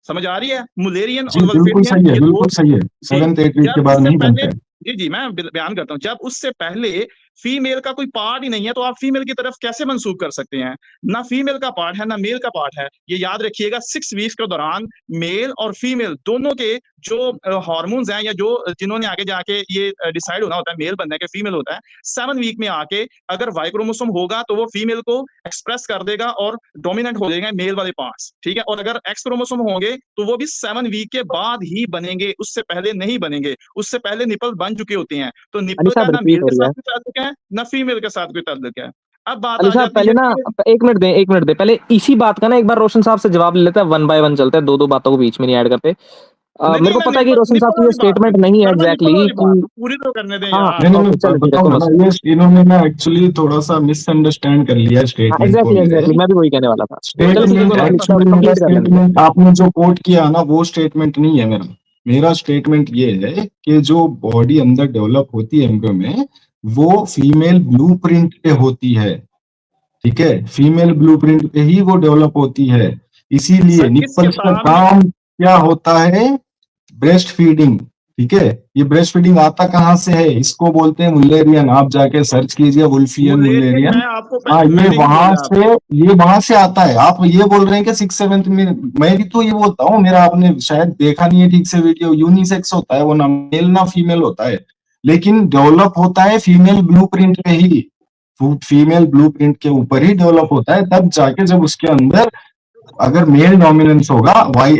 समझ आ रही है? मुलेरियन जी और बिल्कुल वल्फेरियन सही है, ये दो। बिल्कुल सही है, जी, 7th 8th वीक के जब बाद उससे नहीं पहले, बनते हैं। जी जी मैं बयान करता हूं, जब उससे पहले फीमेल का कोई पार्ट ही नहीं है, तो आप फीमेल की तरफ कैसे मंसूब कर सकते हैं? ना फीमेल का पार्ट है ना मेल का पार्ट है। ये याद रखिएगा, 6 वीक्स के दौरान मेल और फीमेल दोनों के जो हार्मोन्स हैं, या जो जिन्होंने आगे जाके ये डिसाइड होना होता है मेल बनने के फीमेल होता है, 7 वीक में आके अगर वाई क्रोमोसोम होगा तो वो फीमेल को एक्सप्रेस कर देगा और डोमिनेंट हो जाएंगे मेल वाले पार्ट्स, ठीक है। और अगर एक्स क्रोमोसोम होंगे तो वो भी 7 वीक के बाद ही बनेंगे, उससे पहले नहीं बनेंगे। उससे पहले निपल बन चुके होते हैं, तो अली निपल का साहब ना रिपीट मेल हो के रही साथ है। कोई ताल्लुक है ना फीमेल के साथ कोई ताल्लुक है। अब बात अली आ साहब जाती पहले है ना, कि एक मिनट दें, एक मिनट दें, पहले इसी बात का ना एक बार रोशन साहब से जवाब ले लेते हैं, वन बाय वन चलते हैं, दो दो बातों को बीच में नहीं ऐड करते। नहीं मेरे नहीं, को मैं पता है कि निपल रोशन साहब निपल की ये वाली बात स्टेटमेंट करनी नहीं है सर, मैं निपल एग्जैक्टली वाली बात कि पूरी तो करने दें हाँ हाँ, यार। नहीं नहीं, ओके चलो मैं ठीक है, बताऊंगा कॉमर्स। ना, ये इन्होंने ना एक्चुअली थोड़ा सा मिसअंडरस्टैंड कर लिया हाँ स्टेटमेंट को एग्जैक्टली मेरे। एग्जैक्टली, मैं भी वही कहने वाला था। कोई चलो ठीक है, मसला कोई स्टेटमेंट बात नहीं। नहीं, एक्चुअली मेरा कंप्लीट कर लेने दो। स्टेटमेंट आपने जो कोट किया ना वो स्टेटमेंट नहीं है मेरा। मेरा स्टेटमेंट ये है कि जो बॉडी अंदर डेवलप होती है एम्ब्रियो में, वो फीमेल ब्लूप्रिंट पे होती है, ठीक है, फीमेल ब्लूप्रिंट पे ही वो डेवलप होती है। इसीलिए सर किस निप्पल्स का किताब में? काम क्या होता है, ब्रेस्ट फीडिंग, ठीक है। ये ब्रेस्ट फीडिंग आता कहाँ से है, इसको बोलते हैं मुल्लेरियन। आप जाके सर्च कीजिए वुल्फियन मुलेरियन मुल्लेरियन। मैं आपको हाँ, मैं नहीं बोला आपको। ये वहां से आता है। आप ये बोल रहे हैं कि 6 7 में, मैं भी तो ये बोलता हूँ, मेरा आपने शायद देखा नहीं है ठीक से वीडियो, यूनिसेक्स होता है वो, ना मेल ना फीमेल होता है, लेकिन डेवलप होता है फीमेल ब्लूप्रिंट पे ही, फीमेल ब्लूप्रिंट के ऊपर ही डेवलप होता है। तब जाके जब उसके अंदर अगर मेल डोमिनेंस होगा,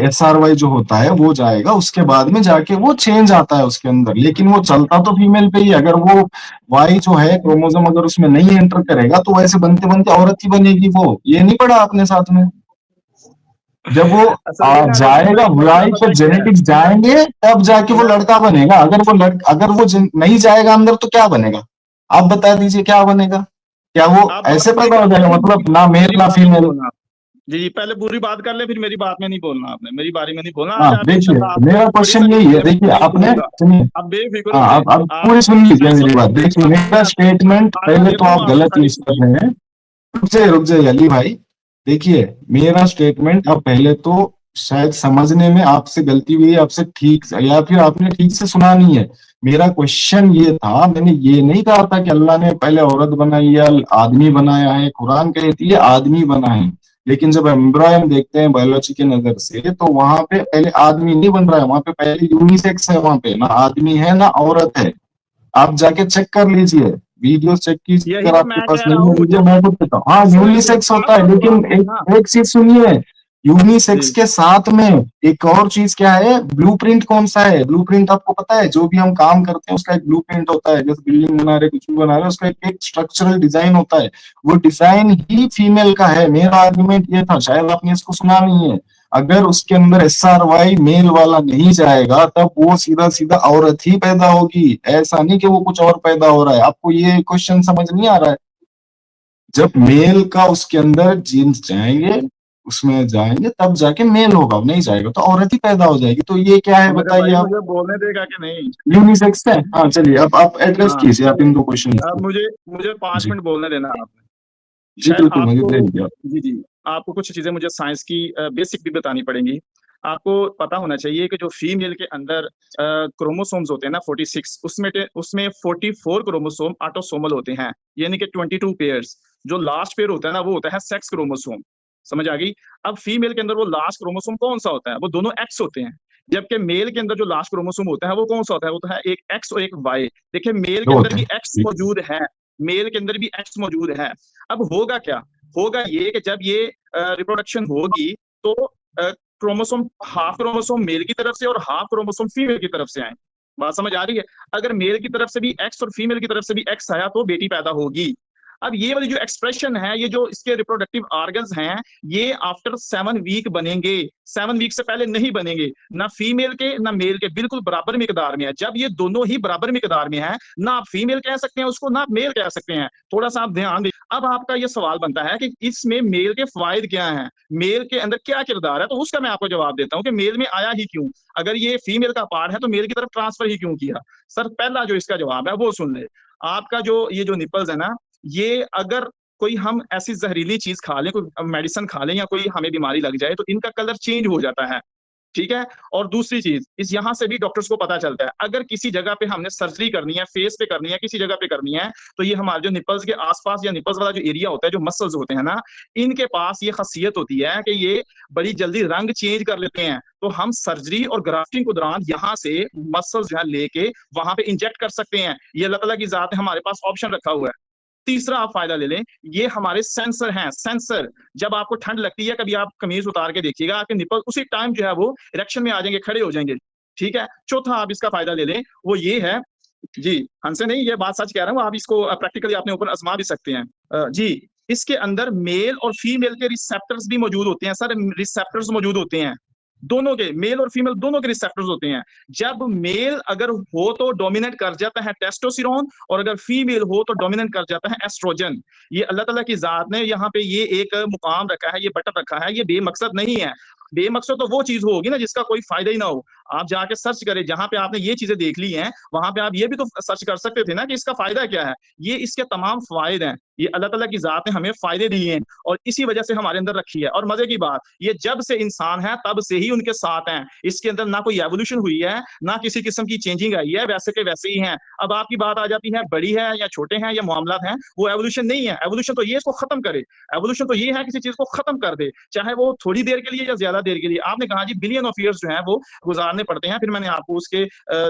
SRY जो होता है वो जाएगा, उसके बाद में जाके वो चेंज आता है उसके अंदर, लेकिन वो चलता तो फीमेल पे ही। अगर वो वाई जो है क्रोमोसोम अगर उसमें नहीं एंटर करेगा तो वैसे बनते बनते औरत ही बनेगी वो। ये नहीं पढ़ा आपने साथ में? जब वो असल में ना रोशन जाएगा, भाई मसला वाई पता के है क्या है? जेनेटिक्स जाएंगे तब जाके वो लड़का बनेगा। अगर वो नहीं जाएगा अंदर तो क्या बनेगा? आप बता दीजिए क्या बनेगा? क्या वो आप बात ऐसे पूरी पैदा कर हो ले, जाएगा, फिर मतलब ना मेल मेरी ना बात में नहीं फीमेल? बोलना। जी जी, पहले पूरी बात कर ले, फिर मेरी बात में नहीं बोलना। आपने मेरी बारी में नहीं बोलना। हाँ आज आप देखिए, इंशाल्लाह आपको मेरा बड़ी क्वेश्चन सारी यही है, चीजें मैं देखिए एक्सप्लेन आपने करूंगा। सुनिए। आप बेफिक्र हाँ, हो जाए। अब आप पूरी सुन लीजिए मैं मेरी बात। देखिए मेरा स्टेटमेंट, आया पहले तो देता हूँ आप आपको गलत सारी यूज कर चीजें। रहे हैं। रुक जाइए अली भाई। देखिए मेरा स्टेटमेंट, अब पहले तो शायद समझने में आपसे गलती हुई है, आपसे ठीक से, या फिर आपने ठीक से सुना नहीं है। मेरा क्वेश्चन ये था, मैंने ये नहीं कहा था कि अल्लाह ने पहले औरत बनाई या आदमी बनाया है। कुरान कहती है आदमी बना है, लेकिन जब एम्ब्रॉय हम देखते हैं बायोलॉजी के नजर से, तो वहां पे पहले आदमी नहीं बन रहा है, वहां पे पहले यूनिसेक्स है, वहां पे ना आदमी है ना औरत है। आप जाके चेक कर लीजिए, वीडियो चेक कीजिए, यही अगर तो आपके मैं पास कह रहा नहीं है हूँ। वीडियो मैं खुद देता हूँ। हाँ सुने यूनिसेक्स बात होता है, तो लेकिन आपकी ना। एक चीज सुनिए, यूनिसेक्स जी के साथ में एक और चीज क्या है, ब्लूप्रिंट कौन सा है? ब्लूप्रिंट आपको पता है, जो भी हम काम करते हैं उसका एक ब्लूप्रिंट होता है, जैसे बिल्डिंग बना रहे, कुछ भी बना रहे, उसका एक स्ट्रक्चरल डिजाइन होता है। वो डिजाइन ही फीमेल का है। मेरा आर्गुमेंट ये था, शायद आपने इसको सुना नहीं है, अगर उसके अंदर SRY मेल वाला नहीं जाएगा तब वो सीधा सीधा औरत ही पैदा होगी, ऐसा नहीं कि वो कुछ और पैदा हो रहा है। आपको ये क्वेश्चन समझ नहीं आ रहा है? जब मेल का उसके अंदर जीन्स जाएंगे, उसमें जाएंगे, तब जाके मेल होगा, नहीं जाएगा तो औरत ही पैदा हो जाएगी। तो ये क्या है तो मेरे बताइए भाई आप? मुझे बोलने देगा कि नहीं? यूनिसेक्स है। हाँ चलिए, अब आप एड्रेस हाँ कीजिए आप इन चलिए, दो क्वेश्चन अब को। मुझे मुझे 5 जी मिनट बोलने देना आपने। जी शायद बिल्कुल, मुझे आपको, दे दीजिए आप। जी जी, आपको कुछ चीजें मुझे साइंस की बेसिक भी बतानी पड़ेंगी। आपको पता होना चाहिए कि जो फीमेल के अंदर क्रोमोसोम्स होते हैं ना 46, उसमें 44 क्रोमोसोम ऑटोसोमल होते हैं, यानी कि 22 पेयर्स। जो लास्ट पेयर होता है ना वो होता है सेक्स क्रोमोसोम। समझ आ गई? अब फीमेल के अंदर वो लास्ट क्रोमोसोम कौन सा होता है? वो दोनों एक्स होते हैं। जबकि मेल के अंदर जो लास्ट क्रोमोसोम होता है वो कौन सा होता है? वो तो है एक एक्स और एक वाई। देखिए मेल के दो अंदर होते भी हैं। एक्स जी मौजूद है, मेल के अंदर भी एक्स मौजूद है। अब होगा क्या? होगा ये कि जब ये रिप्रोडक्शन होगी तो क्रोमोसोम, हाफ क्रोमोसोम मेल की तरफ से और हाफ क्रोमोसोम फीमेल की तरफ से आए। बात समझ आ रही है? अगर मेल की तरफ से भी एक्स और फीमेल की तरफ से भी एक्स आया तो बेटी पैदा होगी। अब ये वाली जो एक्सप्रेशन है, ये जो इसके रिप्रोडक्टिव ऑर्गन्स हैं, ये आफ्टर 7 वीक बनेंगे, 7 वीक से पहले नहीं बनेंगे। ना फीमेल के ना मेल के, बिल्कुल बराबर मिकदार में है। जब ये दोनों ही बराबर मिकदार में है, ना आप फीमेल कह सकते हैं उसको, ना आप मेल कह सकते हैं। थोड़ा सा आप ध्यान दें। अब आपका ये सवाल बनता है कि इसमें मेल के फायदे क्या हैं, मेल के अंदर क्या किरदार है, तो उसका मैं आपको जवाब देता हूं कि मेल में आया ही क्यों। अगर ये फीमेल का पार्ट है तो मेल की तरफ ट्रांसफर ही क्यों किया? सर पहला जो इसका जवाब है वो सुन ले। आपका जो ये जो निपल्स है ना, ये अगर कोई हम ऐसी जहरीली चीज खा लें, कोई मेडिसिन खा लें या कोई हमें बीमारी लग जाए तो इनका कलर चेंज हो जाता है। ठीक है? और दूसरी चीज, इस यहां से भी डॉक्टर्स को पता चलता है, अगर किसी जगह पे हमने सर्जरी करनी है, फेस पे करनी है, किसी जगह पे करनी है, तो ये हमारे जो निपल्स के आसपास या निपल्स वाला जो एरिया होता है, जो मसल्स होते हैं ना, इनके पास ये खासियत होती है कि ये बड़ी जल्दी रंग चेंज कर लेते हैं। तो हम सर्जरी और ग्राफ्टिंग के दौरान यहाँ से मसल्स जो है लेके वहां पे इंजेक्ट कर सकते हैं। ये अल्लाह ताला की जात है, हमारे पास ऑप्शन रखा हुआ है। तीसरा आप फायदा ले लें, ये हमारे सेंसर हैं। सेंसर, जब आपको ठंड लगती है, कभी आप कमीज उतार के देखिएगा, आपके निपल उसी टाइम जो है वो इरेक्शन में आ जाएंगे, खड़े हो जाएंगे। ठीक है? चौथा आप इसका फायदा ले लें, वो ये है, जी, हमसे नहीं, ये बात सच कह रहा हूँ, आप इसको प्रैक्टिकली अपने ऊपर आजमा भी सकते हैं। जी, इसके अंदर मेल और फीमेल के रिसेप्टर्स भी मौजूद होते हैं सर, रिसेप्टर्स मौजूद होते हैं। दोनों के, मेल और फीमेल दोनों के रिसेप्टर्स होते हैं। जब मेल अगर हो तो डोमिनेट कर जाता है टेस्टोस्टेरोन, और अगर फीमेल हो तो डोमिनेट कर जाता है एस्ट्रोजन। ये अल्लाह ताला की जात ने यहाँ पे ये एक मुकाम रखा है, ये बटन रखा है, ये बेमकसद नहीं है। बेमकसद तो वो चीज होगी ना जिसका कोई फायदा ही ना हो। आप जाके सर्च करें, जहां पे आपने ये चीजें देख ली हैं, वहां पे आप ये भी तो सर्च कर सकते थे ना कि इसका फायदा क्या है। ये इसके तमाम फायद हैं, ये अल्लाह ताला की जात ने हमें फायदे दिए हैं और इसी वजह से हमारे अंदर रखी है। और मजे की बात, ये जब से इंसान है तब से ही उनके साथ हैं। इसके अंदर ना कोई एवोल्यूशन हुई है, ना किसी किस्म की चेंजिंग आई है, वैसे के वैसे ही हैं। अब आपकी बात आ जाती है बड़ी है या छोटे हैं या मामला है, वो एवोल्यूशन नहीं है। एवोल्यूशन तो ये इसको खत्म करे, एवोल्यूशन तो ये है किसी चीज को खत्म कर दे, चाहे वो थोड़ी देर के लिए या ज्यादा देर के लिए। आपने कहा जी बिलियन ऑफ ईयर्स जो है वो गुजारने पड़ते हैं, फिर मैंने आपको उसके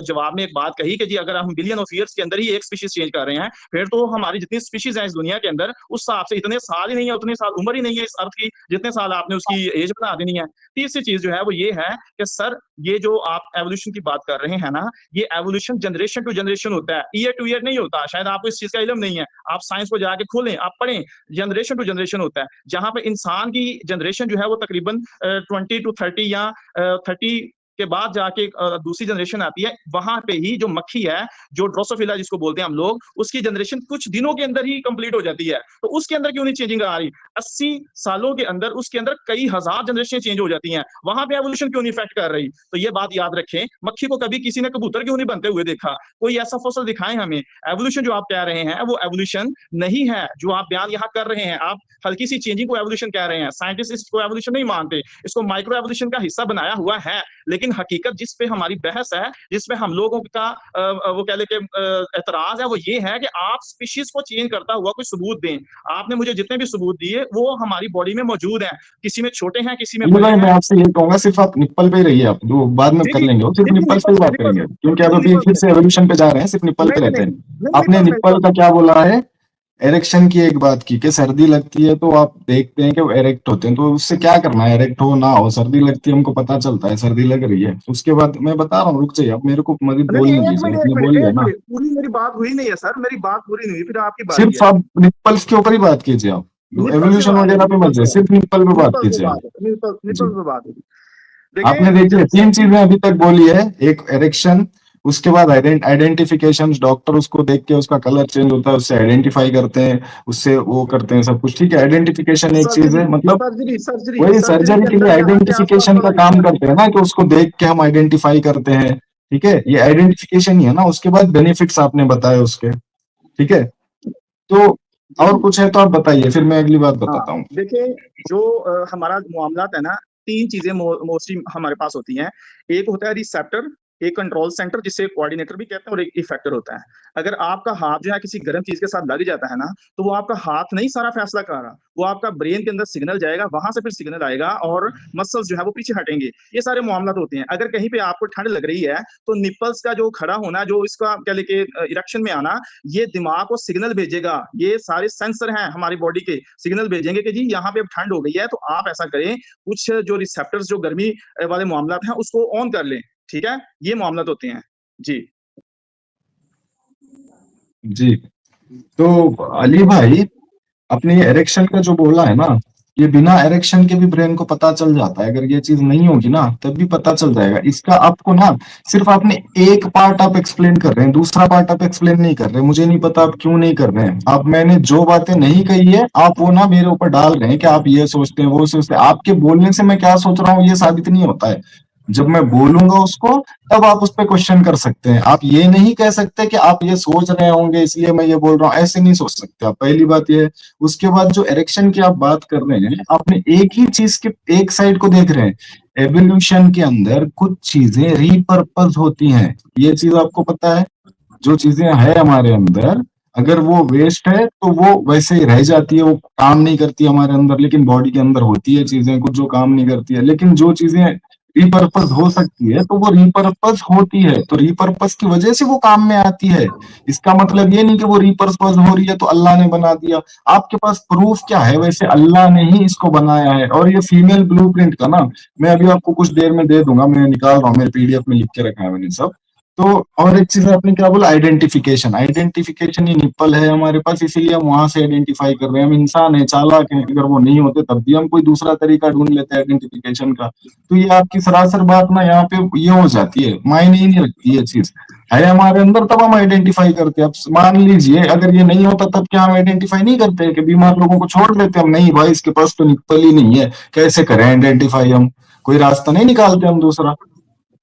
जवाब में एक बात कही कि जी अगर हम बिलियन ऑफ ईयर्स के अंदर ही एक स्पीशीज चेंज कर रहे हैं, फिर तो हमारी जितनी स्पीशीज है इस दुनिया के अंदर, उस हिसाब से इतने साल ही नहीं है, उतने साल उम्र ही नहीं है इस अर्थ की जितने साल आपने उसकी एज बना देनी है। तीसरी चीज जो है वो ये है कि सर ये जो आप एवोल्यूशन की बात कर रहे हैं ना, ये एवोल्यूशन जनरेशन टू जनरेशन होता है, ईयर टू ईयर नहीं होता। शायद आपको इस चीज का इल्म नहीं है, आप साइंस को जाके खोलें, आप पढ़ें, जनरेशन टू जनरेशन होता है। जहां पे इंसान की जनरेशन जो है वो तकरीबन 20 to 30 या 30 के बाद जाके दूसरी जनरेशन आती है। वहां पे ही जो मक्खी है, जो ड्रोसोफिला जिसको बोलते हैं हम लोग, उसकी जनरेशन कुछ दिनों के अंदर ही कंप्लीट हो जाती है। तो उसके अंदर क्यों नहीं चेंजिंग आ रही? 80 सालों के अंदर उसके अंदर कई हजार जनरेशन चेंज हो जाती हैं, वहां पे एवोल्यूशन क्यों नहीं इफेक्ट कर रही? तो ये बात याद रखें। मक्खी को कभी किसी ने कबूतर क्यों नहीं बनते हुए देखा? कोई ऐसा फसल दिखाएं हमें। एवोल्यूशन जो आप कह रहे हैं वो एवोल्यूशन नहीं है, जो आप बयान यहाँ कर रहे हैं। आप हल्की सी चेंजिंग को एवोल्यूशन कह रहे हैं। साइंटिस्ट इसको एवोल्यूशन नहीं मानते, इसको माइक्रो एवोल्यूशन का हिस्सा बनाया हुआ है। लेकिन हकीकत जिस पे हमारी बहस है, जिसपे हम लोगों का वो कह ले के एतराज है, वो ये है कि आप स्पीशीज को चेंज करता हुआ कोई सबूत दें। आपने मुझे जितने भी सबूत दिए वो हमारी बॉडी में मौजूद हैं, किसी में छोटे हैं, किसी में बड़े भाई मैं हैं। आपसे ये कहूंगा, सिर्फ आप निप्पल पे ही रहिए, आप जो बाद में जी कर जी लेंगे, वो सिर्फ जी जी, निप्पल पे ही बात करेंगे, क्योंकि अब बिल्कुल अभी निपल फिर से, से एवोल्यूशन पे जा रहे हैं, सिर्फ निप्पल पे नहीं नहीं रहते हैं। नहीं, आपने निपल निप्पल का क्या बोला है एरेक्शन की एक बात की कि सर्दी लगती है तो आप देखते हैं कि वो एरेक्ट होते हैं, तो उससे क्या करना है, एरेक्ट हो ना हो, सर्दी लगती है हमको पता चलता है सर्दी लग रही है। उसके बाद मैं बता रहा हूँ, रुक जाइए, आप मेरे को मजीद नहीं बोलने नहीं, एक दीजिए, मिनट एक आपने मिनट बोल लिया एक ना। मिनट, पूरी मेरी बात हुई नहीं है सर, मेरी बात पूरी नहीं हुई, फिर आपकी बारी सिर्फ है। आप निप्पल्स के ऊपर ही बात कीजिए, आप निप्पल से एवोल्यूशन बात है, वगैरह पे निप्पल मत से जाइए, बात, सिर्फ निप्पल पे बात निप्पल से कीजिए आप। बात है, निप्पल जी, निप्पल से बात है। आपने देखिए देखिए जब 3 सर्दी, चीजें अभी तक बोली है, एक एरेक्शन, उसके बाद आइडेंटिफिकेशन, डॉक्टर उसको देख के उसका कलर चेंज होता है, उससे आइडेंटिफाई करते हैं, उससे वो करते हैं सब कुछ, ठीक है। आइडेंटिफिकेशन एक चीज सर्जरी है, मतलब सर्जरी सर्जरी वही सर्जरी सर्जरी के के लिए अंदर जहाँ पे आसपास आइडेंटिफिकेशन का वाला काम हिस्सा है। करते हैं ना, कि उसको देख के हम आइडेंटिफाई करते हैं, ठीक है, ये आइडेंटिफिकेशन ही है ना। उसके बाद बेनिफिट्स आपने बताए उसके, ठीक है। तो जी और जी। कुछ है तो आप बताइए, फिर मैं अगली बात हाँ बताता हूँ। देखिए, जो हमारा मामलात है ना, तीन चीजें मोस्टली हमारे पास होती हैं। एक होता है रिसेप्टर, एक कंट्रोल सेंटर जिसे कोऑर्डिनेटर भी कहते हैं, और एक इफेक्टर होता है। अगर आपका हाथ जो है किसी गर्म चीज के साथ लग जाता है ना, तो वो आपका हाथ नहीं सारा फैसला कर रहा, वो आपका ब्रेन के अंदर सिग्नल जाएगा, वहां से फिर सिग्नल आएगा और मसल्स जो है वो पीछे हटेंगे। ये सारे मामलात होते हैं। अगर कहीं पे आपको ठंड लग रही है, तो निपल्स का जो खड़ा होना, जो इसका क्या लेके इरेक्शन में आना, ये दिमाग को सिग्नल भेजेगा। ये सारे सेंसर हैं हमारी बॉडी के, सिग्नल भेजेंगे कि जी यहाँ पे अब ठंड हो गई है, तो आप ऐसा करें, कुछ जो रिसेप्टर्स जो गर्मी वाले मामला हैं उसको ऑन कर लें। ठीक है, ये मामला होते हैं जी। जी, तो अली भाई, अपने ये एरेक्शन का जो बोला है ना, ये बिना एरेक्शन के भी ब्रेन को पता चल जाता है। अगर ये चीज नहीं होगी ना तब भी पता चल जाएगा इसका आपको ना। सिर्फ आपने एक पार्ट आप एक्सप्लेन कर रहे हैं, दूसरा पार्ट आप एक्सप्लेन नहीं कर रहे। मुझे नहीं पता आप क्यों नहीं कर रहे हैं। आप, मैंने जो बातें नहीं कही है आप वो ना मेरे ऊपर डाल रहे हैं कि आप ये सोचते हैं वो सोचते हैं। आपके बोलने से मैं क्या सोच रहा हूँ ये साबित नहीं होता है। जब मैं बोलूंगा उसको तब आप उस पर क्वेश्चन कर सकते हैं। आप ये नहीं कह सकते कि आप ये सोच रहे होंगे इसलिए मैं ये बोल रहा हूँ, ऐसे नहीं सोच सकते आप, पहली बात ये है। उसके बाद जो एरेक्शन की आप बात कर रहे हैं, आपने एक ही चीज के एक साइड को देख रहे हैं। एवोल्यूशन के अंदर कुछ चीजें रीपर्पज होती हैं, ये चीज आपको पता है। जो चीजें है हमारे अंदर, अगर वो वेस्ट है तो वो वैसे ही रह जाती है, वो काम नहीं करती हमारे अंदर। लेकिन बॉडी के अंदर होती है चीजें कुछ जो काम नहीं करती है। लेकिन जो चीजें रिपर्पज हो सकती है तो वो रिपर्पज होती है, तो रिपर्पज की वजह से वो काम में आती है। इसका मतलब ये नहीं कि वो रिपर्पज हो रही है तो अल्लाह ने बना दिया। आपके पास प्रूफ क्या है? वैसे अल्लाह ने ही इसको बनाया है। और ये फीमेल ब्लूप्रिंट का ना, मैं अभी आपको कुछ देर में दे दूंगा, मैं निकाल रहा हूँ, मेरे पीडीएफ में लिख के रखा है मैंने सब। तो और एक चीज आपने क्या बोला, आइडेंटिफिकेशन। आइडेंटिफिकेशन ये निप्पल है हमारे पास, इसीलिए हम वहां से आइडेंटिफाई कर रहे हैं। हम इंसान है, चालाक है, अगर वो नहीं होते तब भी हम कोई दूसरा तरीका ढूंढ लेते हैं आइडेंटिफिकेशन का। तो ये आपकी सरासर बात ना यहाँ पे ये हो जाती है, मायने ही नहीं रखती ये चीज। है हमारे अंदर तब हम आइडेंटिफाई करते हैं। अब मान लीजिए अगर ये नहीं होता तब क्या हम आइडेंटिफाई नहीं करते कि बीमार लोगों को छोड़ देते हम? नहीं भाई, इसके पास तो निप्पल ही नहीं है, कैसे करें आइडेंटिफाई हम? कोई रास्ता नहीं निकालते हम दूसरा।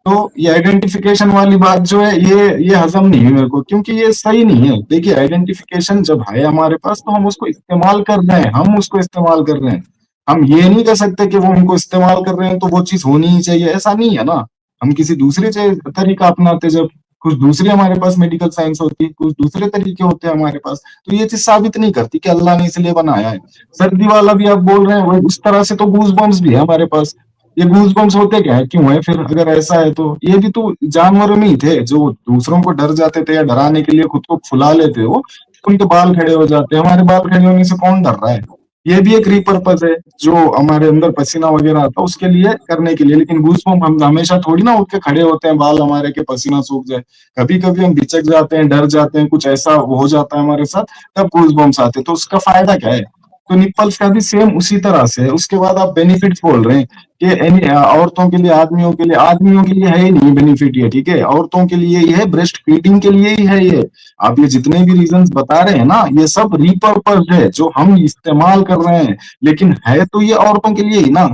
तो ये आइडेंटिफिकेशन वाली बात जो है ये हजम नहीं है मेरे को, क्योंकि ये सही नहीं है। देखिए, आइडेंटिफिकेशन जब है हमारे पास तो हम उसको इस्तेमाल कर रहे हैं, हम उसको इस्तेमाल कर रहे हैं। हम ये नहीं कर सकते कि वो हमको इस्तेमाल कर रहे हैं तो वो चीज होनी ही चाहिए, ऐसा नहीं है ना। हम किसी दूसरे तरीका अपनाते, जब कुछ दूसरी हमारे पास मेडिकल साइंस होती है, कुछ दूसरे तरीके होते हैं हमारे पास, तो ये चीज साबित नहीं करती कि अल्लाह ने इसलिए बनाया है। सर्दी वाला भी आप बोल रहे हैं, वो उस तरह से तो गूज बम्स भी है हमारे पास। ये गूज बम्स होते क्या है, क्यों है फिर? अगर ऐसा है तो ये भी तो जानवरों में ही थे जो दूसरों को डर जाते थे या डराने के लिए खुद को फुला लेते हो, उनके बाल खड़े हो जाते हैं। हमारे बाल खड़े होने से कौन डर रहा है? ये भी एक रिपर्पज है, जो हमारे अंदर पसीना वगैरह आता है उसके लिए, करने के लिए। लेकिन गूज बम्प हम हमेशा थोड़ी ना उठ के खड़े होते हैं बाल हमारे के पसीना सूख जाए। कभी कभी हम बिचक जाते हैं, डर जाते हैं, कुछ ऐसा हो जाता है हमारे साथ, तब गूज बम्स आते हैं। तो उसका फायदा क्या है? तो निप्पल्स का भी सेम उसी तरह से है। उसके बाद आप बेनिफिट्स बोल रहे हैं कि औरतों के लिए, आदमियों के लिए है ही नहीं बेनिफिट ये, ठीक है। औरतों के लिए ही है, ब्रेस्ट फीडिंग के लिए ही है ये। आप ये जितने भी रीजंस बता रहे हैं ना, ये सब रिपर्पज है जो हम इस्तेमाल कर रहे हैं। लेकिन है तो ये औरतों के लिए ही ना।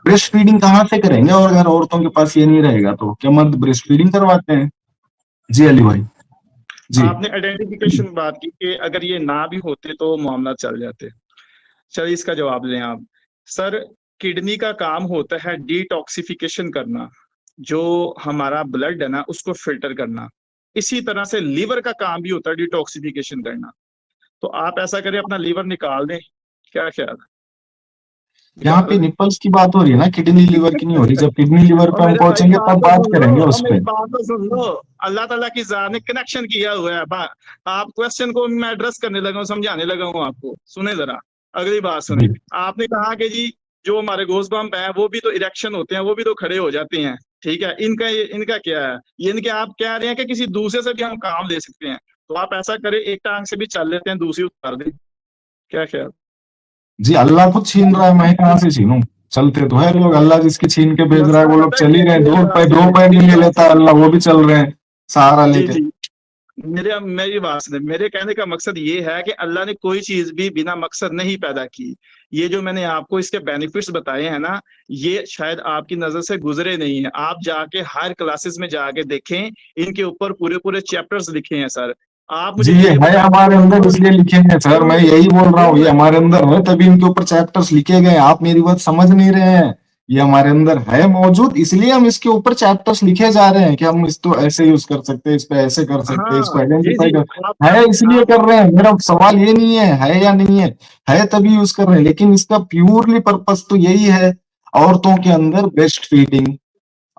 ब्रेस्ट फीडिंग कहाँ से करेंगे? और अगर औरतों के पास ये नहीं रहेगा तो क्या मर्द ब्रेस्ट फीडिंग करवाते हैं? जी अली भाई। जी आपने आइडेंटिफिकेशन बात की कि अगर ये ना भी होते तो मामला चल जाते। चलिए इसका जवाब लें आप। सर, किडनी का काम होता है डिटॉक्सिफिकेशन करना, जो हमारा ब्लड है ना उसको फिल्टर करना। इसी तरह से लीवर का काम भी होता है डिटॉक्सिफिकेशन करना। तो आप ऐसा करें, अपना लीवर निकाल दें, क्या ख्याल है? यहाँ पे निपल्स की बात हो रही है ना, किडनी लिवर की नहीं हो रही। जब किडनी लिवर पे और हम मेरे भाई पहुंचेंगे बात तब तो बात सुन करेंगे लो, उस अब पे। मेरी बात तो सुन लो। अल्लाह ताला की जात ने कनेक्शन किया हुआ है। आप क्वेश्चन को मैं एड्रेस करने लगा हूँ, समझाने लगा हूँ आपको। सुने जरा, अगली बात सुने। जी आपने कहा कि जी जो हमारे गोस बम्प है वो भी तो इरेक्शन होते हैं, वो भी तो खड़े हो जाते हैं। ठीक है, इनका क्या है? ये इनके आप कह रहे हैं कि किसी दूसरे से भी हम काम ले सकते हैं। तो आप ऐसा करें, एक टांग से भी चल लेते हैं, दूसरी उतार दें। क्या ख्याल? जी, अल्लाह खुद छीन रहा है, मैं कहाँ से छीनूं? चलते तो है लोग, अल्लाह जिसकी छीन के भेज रहा है वो मसला लोग पता चल ही क्या रहे है? हैं। मेरी बात दो सुने, पैर मेरी नहीं ले बात लेता सुने। अल्लाह, वो भी चल रहे हैं सहारा जी लेके। जी, मेरी बात सुने। मेरे कहने का मकसद ये है कि अल्लाह ने कोई चीज भी बिना मकसद नहीं पैदा की। ये जो मैंने आपको इसके बेनिफिट्स बताए हैं ना, ये शायद आपकी नजर से गुजरे नहीं है। आप जाके हर क्लासेस में जाके देखें, इनके ऊपर पूरे पूरे चैप्टर्स लिखे हैं सर। आप जी मुझे ये ये है बताएं हमारे कि अंदर, जो इसलिए लिखेंगे सर, मैं यही बोल रहा हूँ, ये हमारे अंदर है तभी इनके ऊपर चैप्टर्स लिखे गए हैं। आप मेरी बात समझ नहीं रहे हैं। ये हमारे अंदर है मौजूद, इसलिए हम इसके ऊपर चैप्टर्स लिखे जा रहे हैं कि हम इसको ऐसे यूज कर सकते हैं, इस पे ऐसे कर सकते हैं, इसको हाँ जी आइडेंटिफाई जी, कर। आप है इसलिए आप कर रहे हैं, मेरा सवाल ये नहीं है या नहीं है तभी यूज कर रहे हैं। लेकिन इसका प्योरली पर्पस तो यही है, औरतों के अंदर ब्रेस्ट फीडिंग।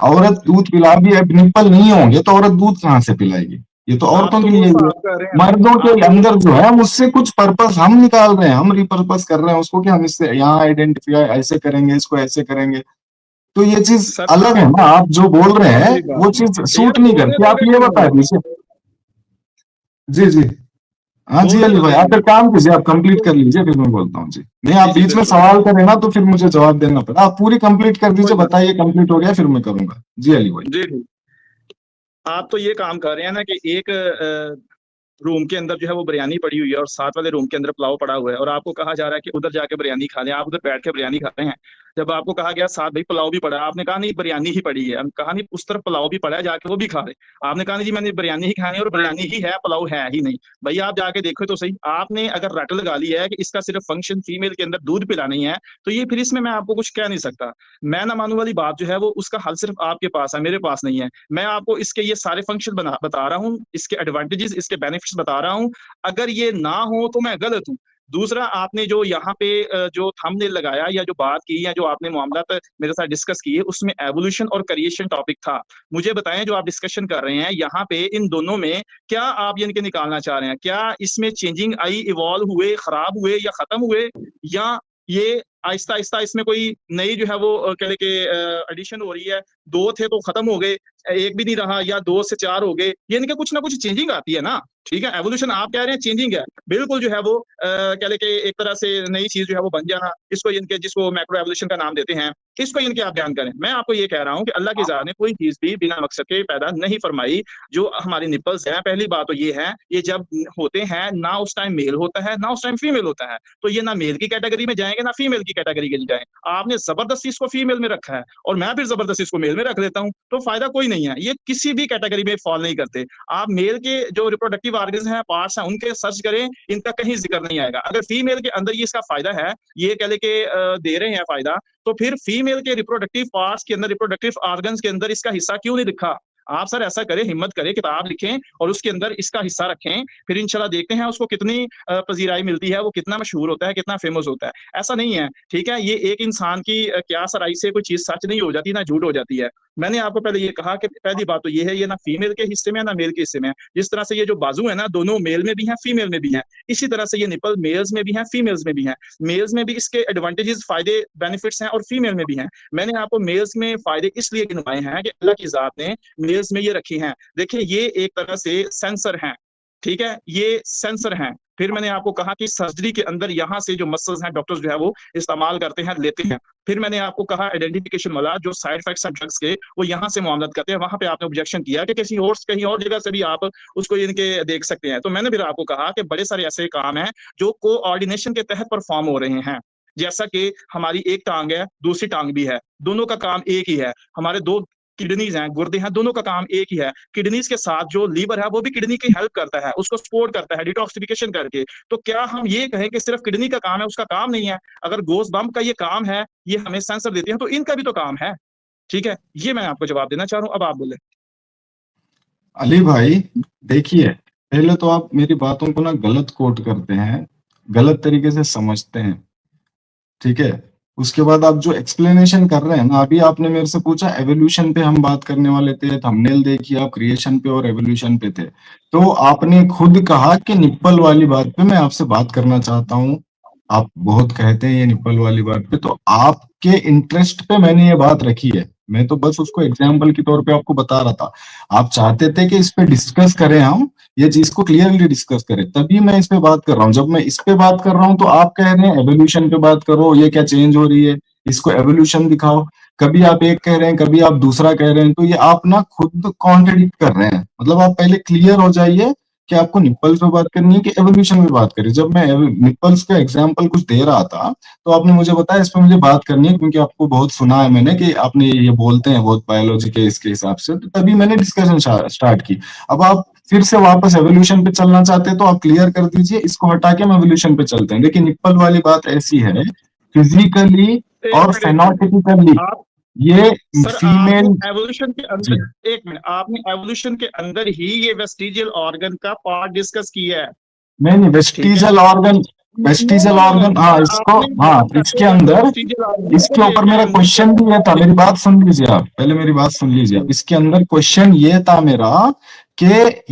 औरत दूध पिला भी, अब निप्पल नहीं होंगे तो औरत दूध कहाँ से पिलाएगी? ये तो आप औरतों तो के वो लिए ही है। साफ कर रहे हैं मर्दों ना, के आप तो वो अंदर जो है मुझसे कुछ पर्पस हम निकाल रहे हैं, हम रिपर्पस कर रहे हैं उसको कि हम इससे यहाँ आइडेंटिफाई ऐसे करेंगे, इसको ऐसे करेंगे। तो ये चीज सर अलग है ना, आप जो बोल रहे सुनो हैं मेरी बात। वो चीज सूट यार नहीं बोलने करती। आप दोगे ये कि बता नहीं? दीजिए। जी जी, हाँ जी बोलने अली दो भाई, 2 आप मिनट। फिर काम कीजिए, आप कंप्लीट तो कर लीजिए फिर मैं बोलता हूँ। जी नहीं, जी आप जी बीच में बिल्कुल, सवाल करें ना तो फिर मुझे जवाब देना पड़ा। आप पूरी कंप्लीट कर कोई दीजिए, बात। बताइए कंप्लीट हो गया फिर मैं करूंगा। जी अली भाई। जी जी, आप तो ये काम कर रहे हैं ना कि एक रूम के अंदर जो है वो बिरयानी पड़ी हुई है और साथ वाले रूम के अंदर पुलाव पड़ा हुआ है, और आपको कहा जा रहा है कि उधर जाके बिरयानी खा लें। आप उधर बैठ के बिरयानी खाते हैं। जब आपको कहा गया साथ भाई पुलाव भी पड़ा है, आपने कहा नहीं बिरयानी ही पड़ी है। हम कहा नहीं उस तरफ पुलाव भी पड़ा है, जाके वो भी खा रहे। आपने कहा नहीं जी मैंने बिरयानी ही खानी है और बिरयानी ही है, पुलाव है ही नहीं। भैया आप जाके देखो तो सही। आपने अगर रट लगा लिया है कि इसका सिर्फ फंक्शन फीमेल के अंदर दूध पिलाना ही है, तो ये फिर इसमें मैं आपको कुछ कह नहीं सकता। मैं ना मानू वाली बात जो है वो उसका हल सिर्फ आपके पास है, मेरे पास नहीं है। मैं आपको इसके ये सारे फंक्शन बता रहा हूँ, इसके एडवांटेजेस, इसके बेनिफिट्स बता रहा हूँ। अगर ये ना हो तो मैं गलत हूँ। दूसरा, आपने जो यहाँ पे जो थंबनेल लगाया या जो बात की या जो आपने मामला मेरे साथ डिस्कस किए, उसमें एवोल्यूशन और क्रिएशन टॉपिक था। मुझे बताएं जो आप डिस्कशन कर रहे हैं यहाँ पे, इन दोनों में क्या आप यानी कि निकालना चाह रहे हैं? क्या इसमें चेंजिंग आई, इवॉल्व हुए, खराब हुए या खत्म हुए, या ये आहिस्ता आहिस्ता इसमें कोई नई जो है वो कह ले के एडिशन हो रही है? दो थे तो खत्म हो गए, एक भी नहीं रहा, या दो से चार हो गए, यानी कि कुछ ना कुछ चेंजिंग आती है ना। ठीक है, एवोल्यूशन आप कह रहे हैं चेंजिंग है, बिल्कुल जो है वो कह ले के एक तरह से नई चीज जो है वो बन जाना, इसको इनके जिसको मैक्रो एवोल्यूशन का नाम देते हैं, इसको इनके आप बयान करें। मैं आपको ये कह रहा हूं कि अल्लाह की ज़ात ने कोई चीज भी बिना मकसद के पैदा नहीं फरमाई। जो हमारी निपल्स है, पहली बात तो ये है, ये जब होते हैं ना उस टाइम मेल होता है ना उस टाइम फीमेल होता है, तो ये ना मेल की कैटेगरी में जाएंगे ना फीमेल की कैटेगरी के जाएंगे। आपने जबरदस्ती इसको फीमेल में रखा है और मैं फिर जबरदस्ती इसको मेल में रख लेता हूं, तो फायदा कोई नहीं है। ये किसी भी कैटेगरी में फॉल नहीं करते। आप मेल के जो रिप्रोडक्टिव ऑर्गन्स हैं, पार्ट्स हैं, उनके सर्च करें, इनका कहीं जिक्र नहीं आएगा। अगर फीमेल के अंदर ये इसका फायदा है, ये कह ले के दे रहे हैं फायदा, तो फिर फीमेल के रिप्रोडक्टिव पार्ट्स के अंदर, रिप्रोडक्टिव ऑर्गन्स के अंदर इसका हिस्सा क्यों नहीं लिखा? आप सर ऐसा करें, हिम्मत करें, किताब लिखें और उसके अंदर इसका हिस्सा रखें, फिर इंशाल्लाह देखते हैं उसको कितनी पजीराई मिलती है, वो कितना मशहूर होता है, कितना फेमस होता है। ऐसा नहीं है, ठीक है, ये एक इंसान की क्या सराई से कोई चीज सच नहीं हो जाती ना झूठ हो जाती है। मैंने आपको पहले ये कहा कि पहली बात तो ये है, ये ना फीमेल के हिस्से में है ना मेल के हिस्से में है। जिस तरह से ये जो बाजू है ना, दोनों मेल में भी हैं फीमेल में भी हैं, इसी तरह से ये निपल मेल्स में भी हैं फीमेल्स में भी हैं। मेल्स में भी इसके एडवांटेजेस, फायदे, बेनिफिट्स हैं और फीमेल में भी हैं। मैंने आपको मेल्स में फायदे इसलिए गिनवाए हैं कि अल्लाह की जात ने मेल्स में ये रखी हैं। देखिए ये एक तरह से सेंसर हैं, ठीक है, ये सेंसर हैं। फिर मैंने आपको कहा कि सर्जरी के अंदर यहाँ से जो मसल्स हैं डॉक्टर्स जो है वो इस्तेमाल करते हैं, लेते हैं। फिर मैंने आपको कहा आइडेंटिफिकेशन वाला जो साइड इफेक्ट्स हैं ड्रग्स के, वो यहाँ से मामला करते हैं। वहां पे आपने ऑब्जेक्शन किया कि किसी और कहीं और जगह से भी आप उसको इनके देख सकते हैं। तो मैंने फिर आपको कहा कि बड़े सारे ऐसे काम हैं जो कोऑर्डिनेशन के तहत परफॉर्म हो रहे हैं। जैसा कि हमारी एक टांग है, दूसरी टांग भी है, दोनों का काम एक ही है। हमारे दो किडनीज हैं, गुर्दे हैं, दोनों का काम एक ही है। किडनीज के साथ जो लीवर है वो भी किडनी की हेल्प करता है, उसको सपोर्ट करता है डिटॉक्सिफिकेशन करके। तो क्या हम ये कहें कि सिर्फ किडनी का काम है, उसका काम नहीं है? अगर गोस बम्प का ये काम है, ये हमें सेंसर देते हैं, तो इनका भी तो काम है। ठीक है, ये मैं आपको जवाब देना चाह रहा हूं, अब आप बोले। अली भाई देखिए, पहले तो आप मेरी बातों को ना गलत कोट करते हैं, गलत तरीके से समझते हैं, ठीक है। उसके बाद आप जो एक्सप्लेनेशन कर रहे हैं ना, अभी आपने मेरे से पूछा एवोल्यूशन पे हम बात करने वाले थे, थंबनेल देखिए आप क्रिएशन पे और एवोल्यूशन पे थे, तो आपने खुद कहा कि निप्पल वाली बात पे मैं आपसे बात करना चाहता हूँ। आप बहुत कहते हैं ये निप्पल वाली बात पे, तो आपके इंटरेस्ट पे मैंने ये बात रखी है, मैं तो बस उसको एग्जाम्पल के तौर पे आपको बता रहा था। आप चाहते थे कि इस पे डिस्कस करें, हम ये चीज को क्लियरली डिस्कस करें, तभी मैं इस पे बात कर रहा हूँ। जब मैं इस पे बात कर रहा हूँ तो आप कह रहे हैं एवोल्यूशन पे बात करो, ये क्या चेंज हो रही है, इसको एवोल्यूशन दिखाओ। कभी आप एक कह रहे हैं, कभी आप दूसरा कह रहे हैं, तो ये आप ना खुद कॉन्ट्रडिक्ट कर रहे हैं। मतलब आप पहले क्लियर हो जाइए कि आपको निप्पल्स पे बात करनी है कि एवोल्यूशन पे बात करें। जब मैं निप्पल्स का एग्जाम्पल कुछ दे रहा था तो आपने मुझे बताया इस पे मुझे बात करनी है, क्योंकि आपको बहुत सुना है मैंने कि आपने ये बोलते हैं बहुत बायोलॉजी के इसके हिसाब से, तो तभी मैंने डिस्कशन स्टार्ट की। अब आप फिर से वापस एवोल्यूशन पे चलना चाहते हैं तो आप क्लियर कर दीजिए, इसको हटा के हम एवोल्यूशन पे चलते हैं। देखिए निप्पल वाली बात ऐसी है, फिजिकली एक और मिनट फेनोटिपिकली आप ये सर फीमेल। आपने एवोल्यूशन के जी अंदर, एक मिनट, आपने एवोल्यूशन के अंदर ही ये वेस्टिजियल ऑर्गन का पार्ट डिस्कस किया है, नहीं, ठीक है? Vestigial organ, no no vestigial no no organ, हाँ सर, इसको, आपने हाँ बात करते इसके वक्त अंदर, वेस्टिजियल ऑर्गन को इसके ऊपर लेके मेरा क्वेश्चन भी ये था, मेरी बात सुन लीजिए आप, पहले मेरी बात सुन लीजिए आप। इसके अंदर क्वेश्चन ये था मेरा कि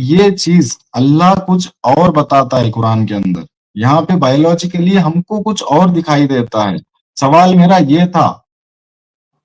ये चीज अल्लाह कुछ और बताता है कुरान के अंदर, यहाँ पे बायोलॉजिकली हमको कुछ और दिखाई देता है। सवाल मेरा ये था,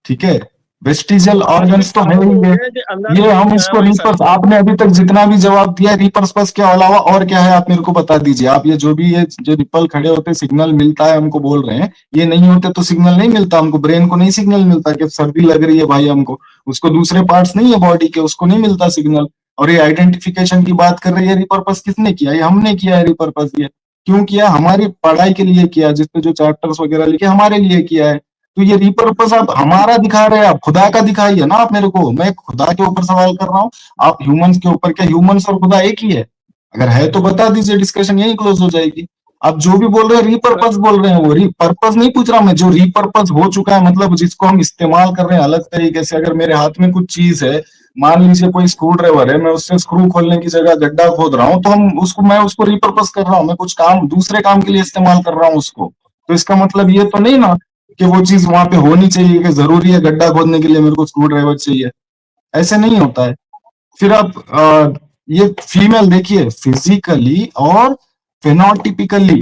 ठीक है, वेस्टिजल आपने ऑर्गन्स तो है कहा ही तो ये है कि अल्लाह ने ये नहीं हम बताया इसको भाई रिपर्स, साहब। आपने अभी तक जितना भी जवाब दिया रिपर्स के अलावा और क्या है आप मेरे को बता दीजिए। आप ये जो भी ये जो रिपल खड़े होते सिग्नल मिलता है हमको बोल रहे हैं, ये नहीं होते तो सिग्नल नहीं मिलता हमको, ब्रेन को नहीं सिग्नल मिलता कि सर्दी लग रही है भाई हमको, उसको दूसरे पार्ट्स नहीं है बॉडी के, उसको नहीं मिलता सिग्नल। और ये आइडेंटिफिकेशन की बात कर रही है, रिपर्पस किसने किया? ये हमने किया है रिपर्पस। ये क्यों किया? हमारी पढ़ाई के लिए किया, जिसपे जो चैप्टर्स वगैरह लिखे हमारे लिए किया है। तो ये रिपर्पस आप हमारा दिखा रहे हैं, आप खुदा का दिखाइए ना आप मेरे को, मैं खुदा के ऊपर सवाल कर रहा हूँ, आप ह्यूमंस के ऊपर। क्या ह्यूमंस और खुदा एक ही है? अगर है तो बता दीजिए, डिस्कशन यही क्लोज हो जाएगी। आप जो भी बोल रहे हैं रिपर्पस बोल रहे हैं, वो रिपर्पस नहीं पूछ रहा मैं, जो रिपर्पस हो चुका है, मतलब जिसको हम इस्तेमाल कर रहे हैं अलग तरीके से। अगर मेरे हाथ में कुछ चीज है, मान लीजिए कोई स्क्रू ड्राइवर है, मैं उससे स्क्रू खोलने की जगह गड्ढा खोद रहा हूँ, तो हम उसको, मैं उसको रिपर्पस कर रहा हूँ, मैं कुछ काम दूसरे काम के लिए इस्तेमाल कर रहा हूँ उसको। तो इसका मतलब ये तो नहीं ना कि वो चीज वहां पे होनी चाहिए, कि जरूरी है गड्ढा खोदने के लिए मेरे को स्क्रू ड्राइवर चाहिए, ऐसे नहीं होता है। फिर आप ये फीमेल देखिए, फिजिकली और फेनोटिपिकली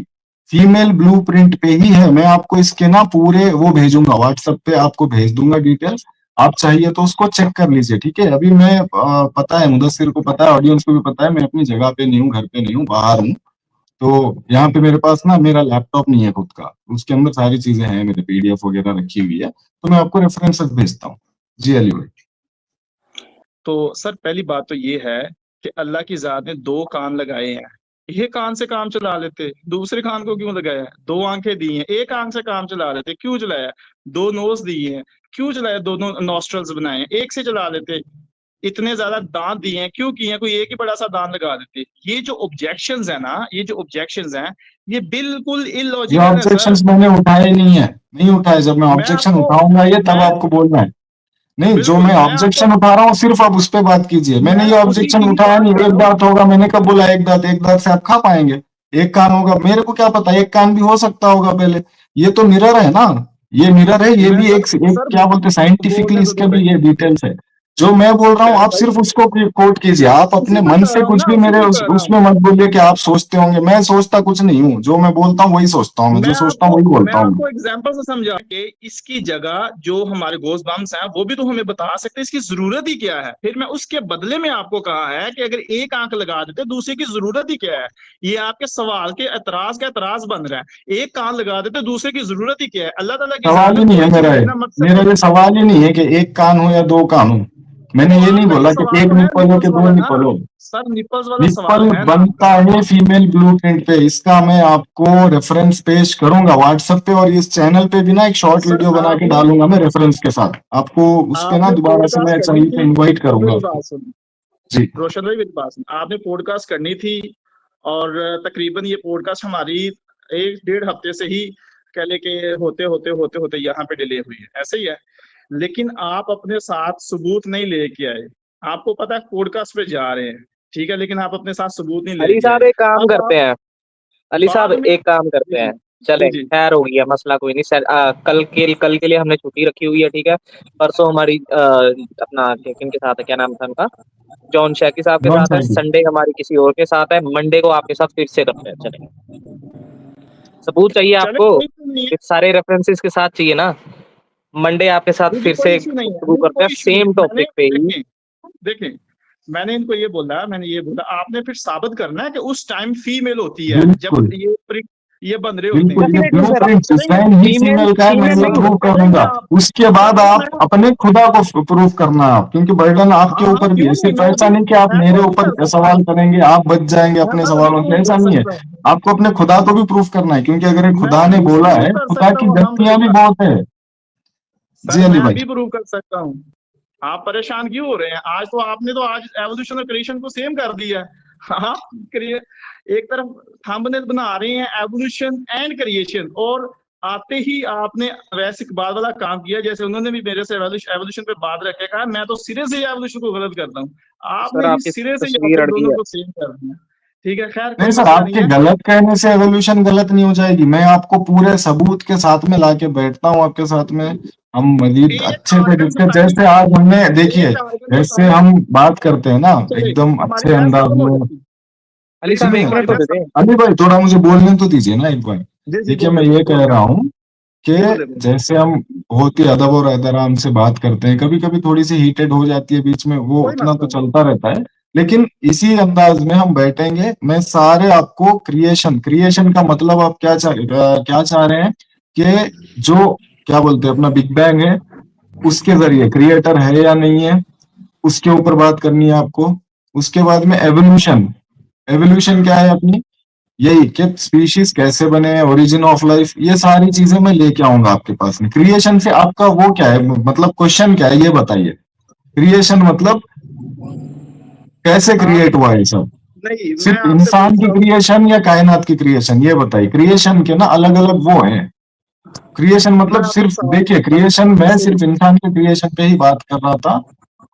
फीमेल ब्लूप्रिंट पे ही है। मैं आपको इसके ना पूरे वो भेजूंगा, व्हाट्सएप पे आपको भेज दूंगा डिटेल्स, आप चाहिए तो उसको चेक कर लीजिए, ठीक है? अभी मैं पता है, मुदस्सिर को पता है, ऑडियंस को भी पता है, मैं अपनी जगह पे नहीं हूँ, घर पे नहीं हूँ, बाहर हूँ। तो यहाँ पे मेरे पास ना मेरा लैपटॉप नहीं है खुद का, उसके अंदर सारी चीजें हैं, मेरे पीडीएफ वगैरह रखी हुई है, तो मैं आपको रेफरेंसेस भेजता हूँ। जी अली भाई। तो सर पहली बात तो ये है कि अल्लाह की जात ने दो कान लगाए हैं, ये कान से काम चला लेते, दूसरे कान को क्यों लगाया? दो आंखें दी हैं, एक आंख से काम चला लेते, क्यों चलाया? दो नोज दी हैं, क्यों चलाया? दोनों नॉस्ट्रल्स बनाए हैं, एक से चला लेते। इतने ज्यादा दांत दिए हैं, क्यों किए हैं? कोई एक ही बड़ा सा दांत लगा देते। ये जो ऑब्जेक्शंस है ना, ये जो ऑब्जेक्शंस हैं, ये बिल्कुल ये इलॉजिकल है सर। ऑब्जेक्शंस मैंने उठाए नहीं है, नहीं उठाए, जब मैं मैं ऑब्जेक्शन आपको उठाऊंगा ये तब मैं आपको बोलना है। नहीं, जो बिल्कुल मैं मैं आपको ऑब्जेक्शन उठा रहा हूँ सिर्फ आप उस पे बात कीजिए, मैंने मैं ये उसी ऑब्जेक्शन की ही उठाया बात नहीं। कर एक रहा हूँ। दांत होगा, मैंने कब बोला एक दांत से आप खा पाएंगे? एक कान होगा, मेरे को क्या पता, एक कान भी हो सकता होगा पहले। ये तो मिरर है ना, ये मिरर है, ये मैं भी सर एक सर क्या बोलते हैं साइंटिफिकली, बोलने तो इसके दो भी भाई। ये डिटेल्स है। जो मैं बोल रहा हूँ आप भाई सिर्फ उसको कोट कीजिए, आप उसी अपने को मन कर से रहा हूँ कुछ ना, भी उसी मेरे को कर रहा हूँ। उसमें मत बोलिए कि आप सोचते होंगे, मैं सोचता कुछ नहीं हूँ, जो मैं बोलता हूँ वही सोचता हूँ, मैं जो सोचता हूँ वही मैं बोलता हूँ। आपको एग्जांपल से समझा के इसकी जगह जो हमारे गोश्त बम्स हैं वो भी तो हमें बता सकते हैं इसकी जरूरत ही क्या है। फिर मैं उसके बदले में आपको कहा है कि अगर एक आंख लगा देते दूसरे की जरूरत ही क्या है। ये आपके सवाल के एतराज का एतराज बन रहा है। एक कान लगा देते दूसरे की जरूरत ही क्या है? अल्लाह ताला की जात सवाल ने ही नहीं है कोई चीज मेरा ये, देना मकसद मेरा तो ये सवाल ही नहीं है कि एक कान हो या दो कान हो। मैंने ये नहीं कुरान में ही बोला कि सवाल एक तो है निप्पल हो कि निपल्स दो वाला ना निप्पल हो। सर, निपल्स वाला सवाल निप्पल है ना बनता आपका। है फीमेल ब्लूप्रिंट पे, इसका मैं आपको रेफरेंस पेश करूंगा व्हाट्सएप पे, और इस चैनल पे भी ना एक शॉर्ट सर वीडियो बना के आपने डालूंगा मैं रेफरेंस के साथ, आपको उस पे ना आपने दोबारा से पॉडकास्ट मैं करनी चाहिए तो थी। इनवाइट करूंगा मेरी आपको। बात सुन, जी रोशन भाई मेरी बात सुन, आपने पॉडकास्ट करनी थी और तकरीबन ये पॉडकास्ट हमारी एक डेढ़ हफ्ते से ही कह ले के होते होते होते होते यहाँ पे डिले हुई है, ऐसे ही है। लेकिन आप अपने साथ सबूत नहीं लेके आए। आपको पता है पॉडकास्ट पे जा रहे हैं, ठीक है, लेकिन आप अपने साथ सबूत नहीं अली लेके साहब आए। एक काम अब करते आप हैं, अली साहब बाद में एक काम करते जी हैं, चले जी खैर हो गया मसला, कोई नहीं सर। कल के लिए हमने छुट्टी रखी हुई है, ठीक है। परसों हमारी अपना किन के साथ है, क्या नाम था उनका, जॉन शैकी साहब के जॉन साथ है। साइकिल संडे हमारी किसी और के साथ है। मंडे को आपके साथ फिर से करते हैं, चले। सबूत चाहिए चले, आपको, कोई इशू नहीं है। फिर सारे रेफरेंसेस के साथ चाहिए ना। मंडे आपके साथ जी जी, फिर कोई से इशू नहीं है, गुफ्तगू नहीं करते हैं कोई इशू नहीं है। सेम मैंने टॉपिक पे ही। देखें देखें मैंने इनको ये बोला, मैंने ये बोला, आपने फिर साबित करना है कि उस टाइम फीमेल होती है जब बिल्कुल ये बन रहे होते बिल्कुल, हैं। ये डेफिनेटली सर, ब्लूप्रिंट करेंगे डिजाइन ही फीमेल फीमेल का है, मैं फीमेल ये नहीं प्रूव करेंगे करूंगा। आप। उसके बाद तो आप मैं अपने खुदा को प्रूव करना आप, क्योंकि बर्डन आपके हाँ हाँ, ऊपर भी क्यों है। नहीं, सिर्फ ऐसा नहीं कि आप मैं मेरे तो अभी कर ऊपर सकता सवाल हूँ, करेंगे, आप बच जाएंगे अपने मैं अभी सवालों से, प्रूव ऐसा कर नहीं है। सकता हूँ, आपको अपने खुदा को भी प्रूफ करना है, क्योंकि अगर मैं खुदा ने अभी बोला प्रूव है, कर खुदा सकता की हूँ गलतियां भी अल्हम्दुलिल्लाह। बहुत है। जी सर मैं अली भाई। अभी प्रूव कर सकता हूँ, आप परेशान क्यों हो रहे हैं? आपने तो आज एवोल्यूशन और क्रिएशन को सेम कर दिया है। आप एक तरफ थंबनेल बना रहे हैं एवोल्यूशन एंड क्रिएशन, और आते ही आपने वैसे इकबाल वाला काम किया, जैसे उन्होंने भी मेरे से एवोल्यूशन पे बात रखे, कहा मैं तो सिरे से एवोल्यूशन को गलत करता हूँ। सर आपने भी आपकी सिरे से यहाँ तस्वीर पे अड़ गई दोनों है। को सेम कर दिया। ठीक है, खैर नहीं कोई सर, मसला नहीं आपके है। गलत कहने से एवोल्यूशन गलत नहीं हो जाएगी। मैं आपको पूरे सबूत के साथ में लाके बैठता हूँ आपके साथ में, हम मजीद एक अच्छे से आर्गन डिस्कस, बताइए, जैसे आज हमने देखिए, एक आर्गन जैसे बताएं, हम बात करते हैं ना चले एकदम हमारी अच्छे बहस अंदाज खत्म हो में। जाती। अली साहब सुनिए एक हमारी मिनट तो बहस दे दें। अली भाई, थोड़ा मुझे बोलने तो दीजिए ना एक बार। जी जी, देखिए मैं बोले ये कह बोले रहा हूँ कि बोले बोले। जैसे हम बहुत ही अदब और एहतराम से बात करते हैं, कभी कभी थोड़ी सी हीटेड हो जाती है बीच में, वो कोई उतना तो मसला नहीं। चलता रहता है। लेकिन इसी अंदाज में हम बैठेंगे, मैं सारे आपको क्रिएशन क्रिएशन का मतलब आप क्या चाह रहे हैं कि जो क्या बोलते हैं अपना बिग बैंग है, उसके जरिए क्रिएटर है या नहीं है, उसके ऊपर बात करनी है आपको। उसके बाद में एवोल्यूशन, एवोल्यूशन क्या है अपनी, यही कि स्पीशीज कैसे बने, ओरिजिन ऑफ लाइफ, ये सारी चीजें मैं लेके आऊंगा आपके पास में। क्रिएशन से आपका वो क्या है, मतलब क्वेश्चन क्या है ये बताइए। क्रिएशन मतलब कैसे आप क्रिएट हुआ ये सब, नहीं, मैं सिर्फ आपसे इंसान की पूछता हूँ। क्रिएशन या कायनात की क्रिएशन, ये बताइए। क्रिएशन के ना अलग अलग वो हैं। क्रिएशन मैं मतलब आपसे सिर्फ सवाल देखिए, पूछता हूँ, क्रिएशन मैं सुनिए। सिर्फ इंसान के क्रिएशन पे ही बात कर रहा था,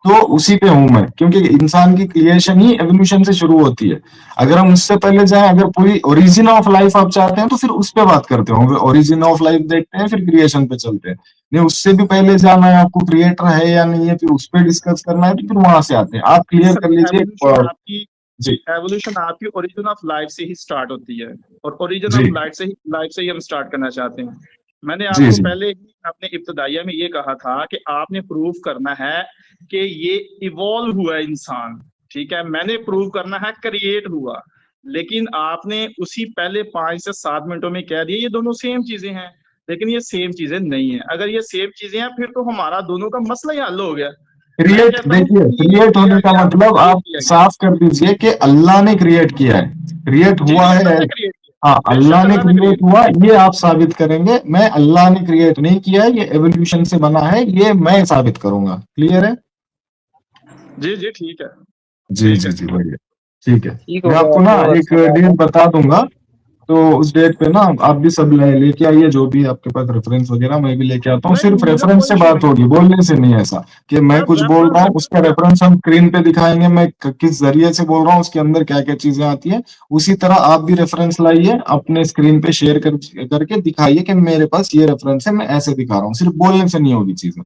तो उसी पे हूं मैं, क्योंकि इंसान की क्रिएशन ही एवोल्यूशन से शुरू होती है। अगर हम उससे पहले जाएं, अगर पूरी ओरिजिन ऑफ लाइफ आप चाहते हैं तो फिर उस पे बात करते हो, ओरिजिन ऑफ लाइफ देखते हैं फिर क्रिएशन पे चलते हैं। नहीं, उससे भी पहले जाना है आपको, क्रिएटर है या नहीं है, फिर उस पे डिस्कस करना है, तो फिर वहां से आते हैं। आप क्लियर कर लीजिए। जी एवोल्यूशन आपकी ओरिजिन ऑफ लाइफ से ही स्टार्ट होती है, और ओरिजिन जी ऑफ लाइफ से ही हम स्टार्ट करना चाहते हैं। मैंने जी आपको जी पहले ही अपने इब्तदाइया में ये कहा था कि आपने प्रूव करना है कि ये इवॉल्व हुआ है इंसान। ठीक है, मैंने प्रूव करना है क्रिएट हुआ, लेकिन आपने उसी पहले 5 से 7 मिनटों में कह दिया ये दोनों सेम चीजें हैं। लेकिन ये सेम चीजें नहीं है। अगर ये सेम चीजें हैं फिर तो हमारा दोनों का मसला ही हल हो गया। मैं क्रिएट, कहता हूँ देखिए क्रिएट क्रिएट किया होने का गया, मतलब क्रिएट आप किया गया। साफ कर दीजिए कि अल्लाह ने क्रिएट किया है, क्रिएट जी हुआ जी, है। अल्लाह ने क्रिएट किया, हाँ, अल्लाह बेशक ने अल्लाह ने क्रिएट क्रिएट हुआ, ये आप साबित करेंगे। मैं अल्लाह ने क्रिएट नहीं किया है, ये एवोल्यूशन से बना है, ये मैं साबित करूंगा। क्लियर है? किया। जी जी, ठीक है, जी ठीक जी है। जी, बढ़िया। ठीक है, ठीक हो मैं गया, आपको ना बहुत एक अच्छा बात डेट है। बता दूंगा, तो उस डेट पे ना आप भी सब लेके आइए, जो भी आपके पास रेफरेंस वगैरह, मैं भी लेके आता हूँ। नहीं, सिर्फ मुझे रेफरेंस कोई से इशू बात नहीं होगी, है बोलने से नहीं। ऐसा कि मैं सर, कुछ बोल रहा हूँ, उसका रेफरेंस रेफरेंस हम स्क्रीन पे दिखाएंगे, मैं किस जरिए से बोल रहा हूँ, उसके अंदर क्या क्या चीजें आती है। उसी तरह आप भी रेफरेंस लाइए, अपने स्क्रीन पे शेयर करके दिखाइए कि मेरे पास ये रेफरेंस है, मैं ऐसे दिखा रहा हूँ। सिर्फ बोलने से नहीं होगी चीजें।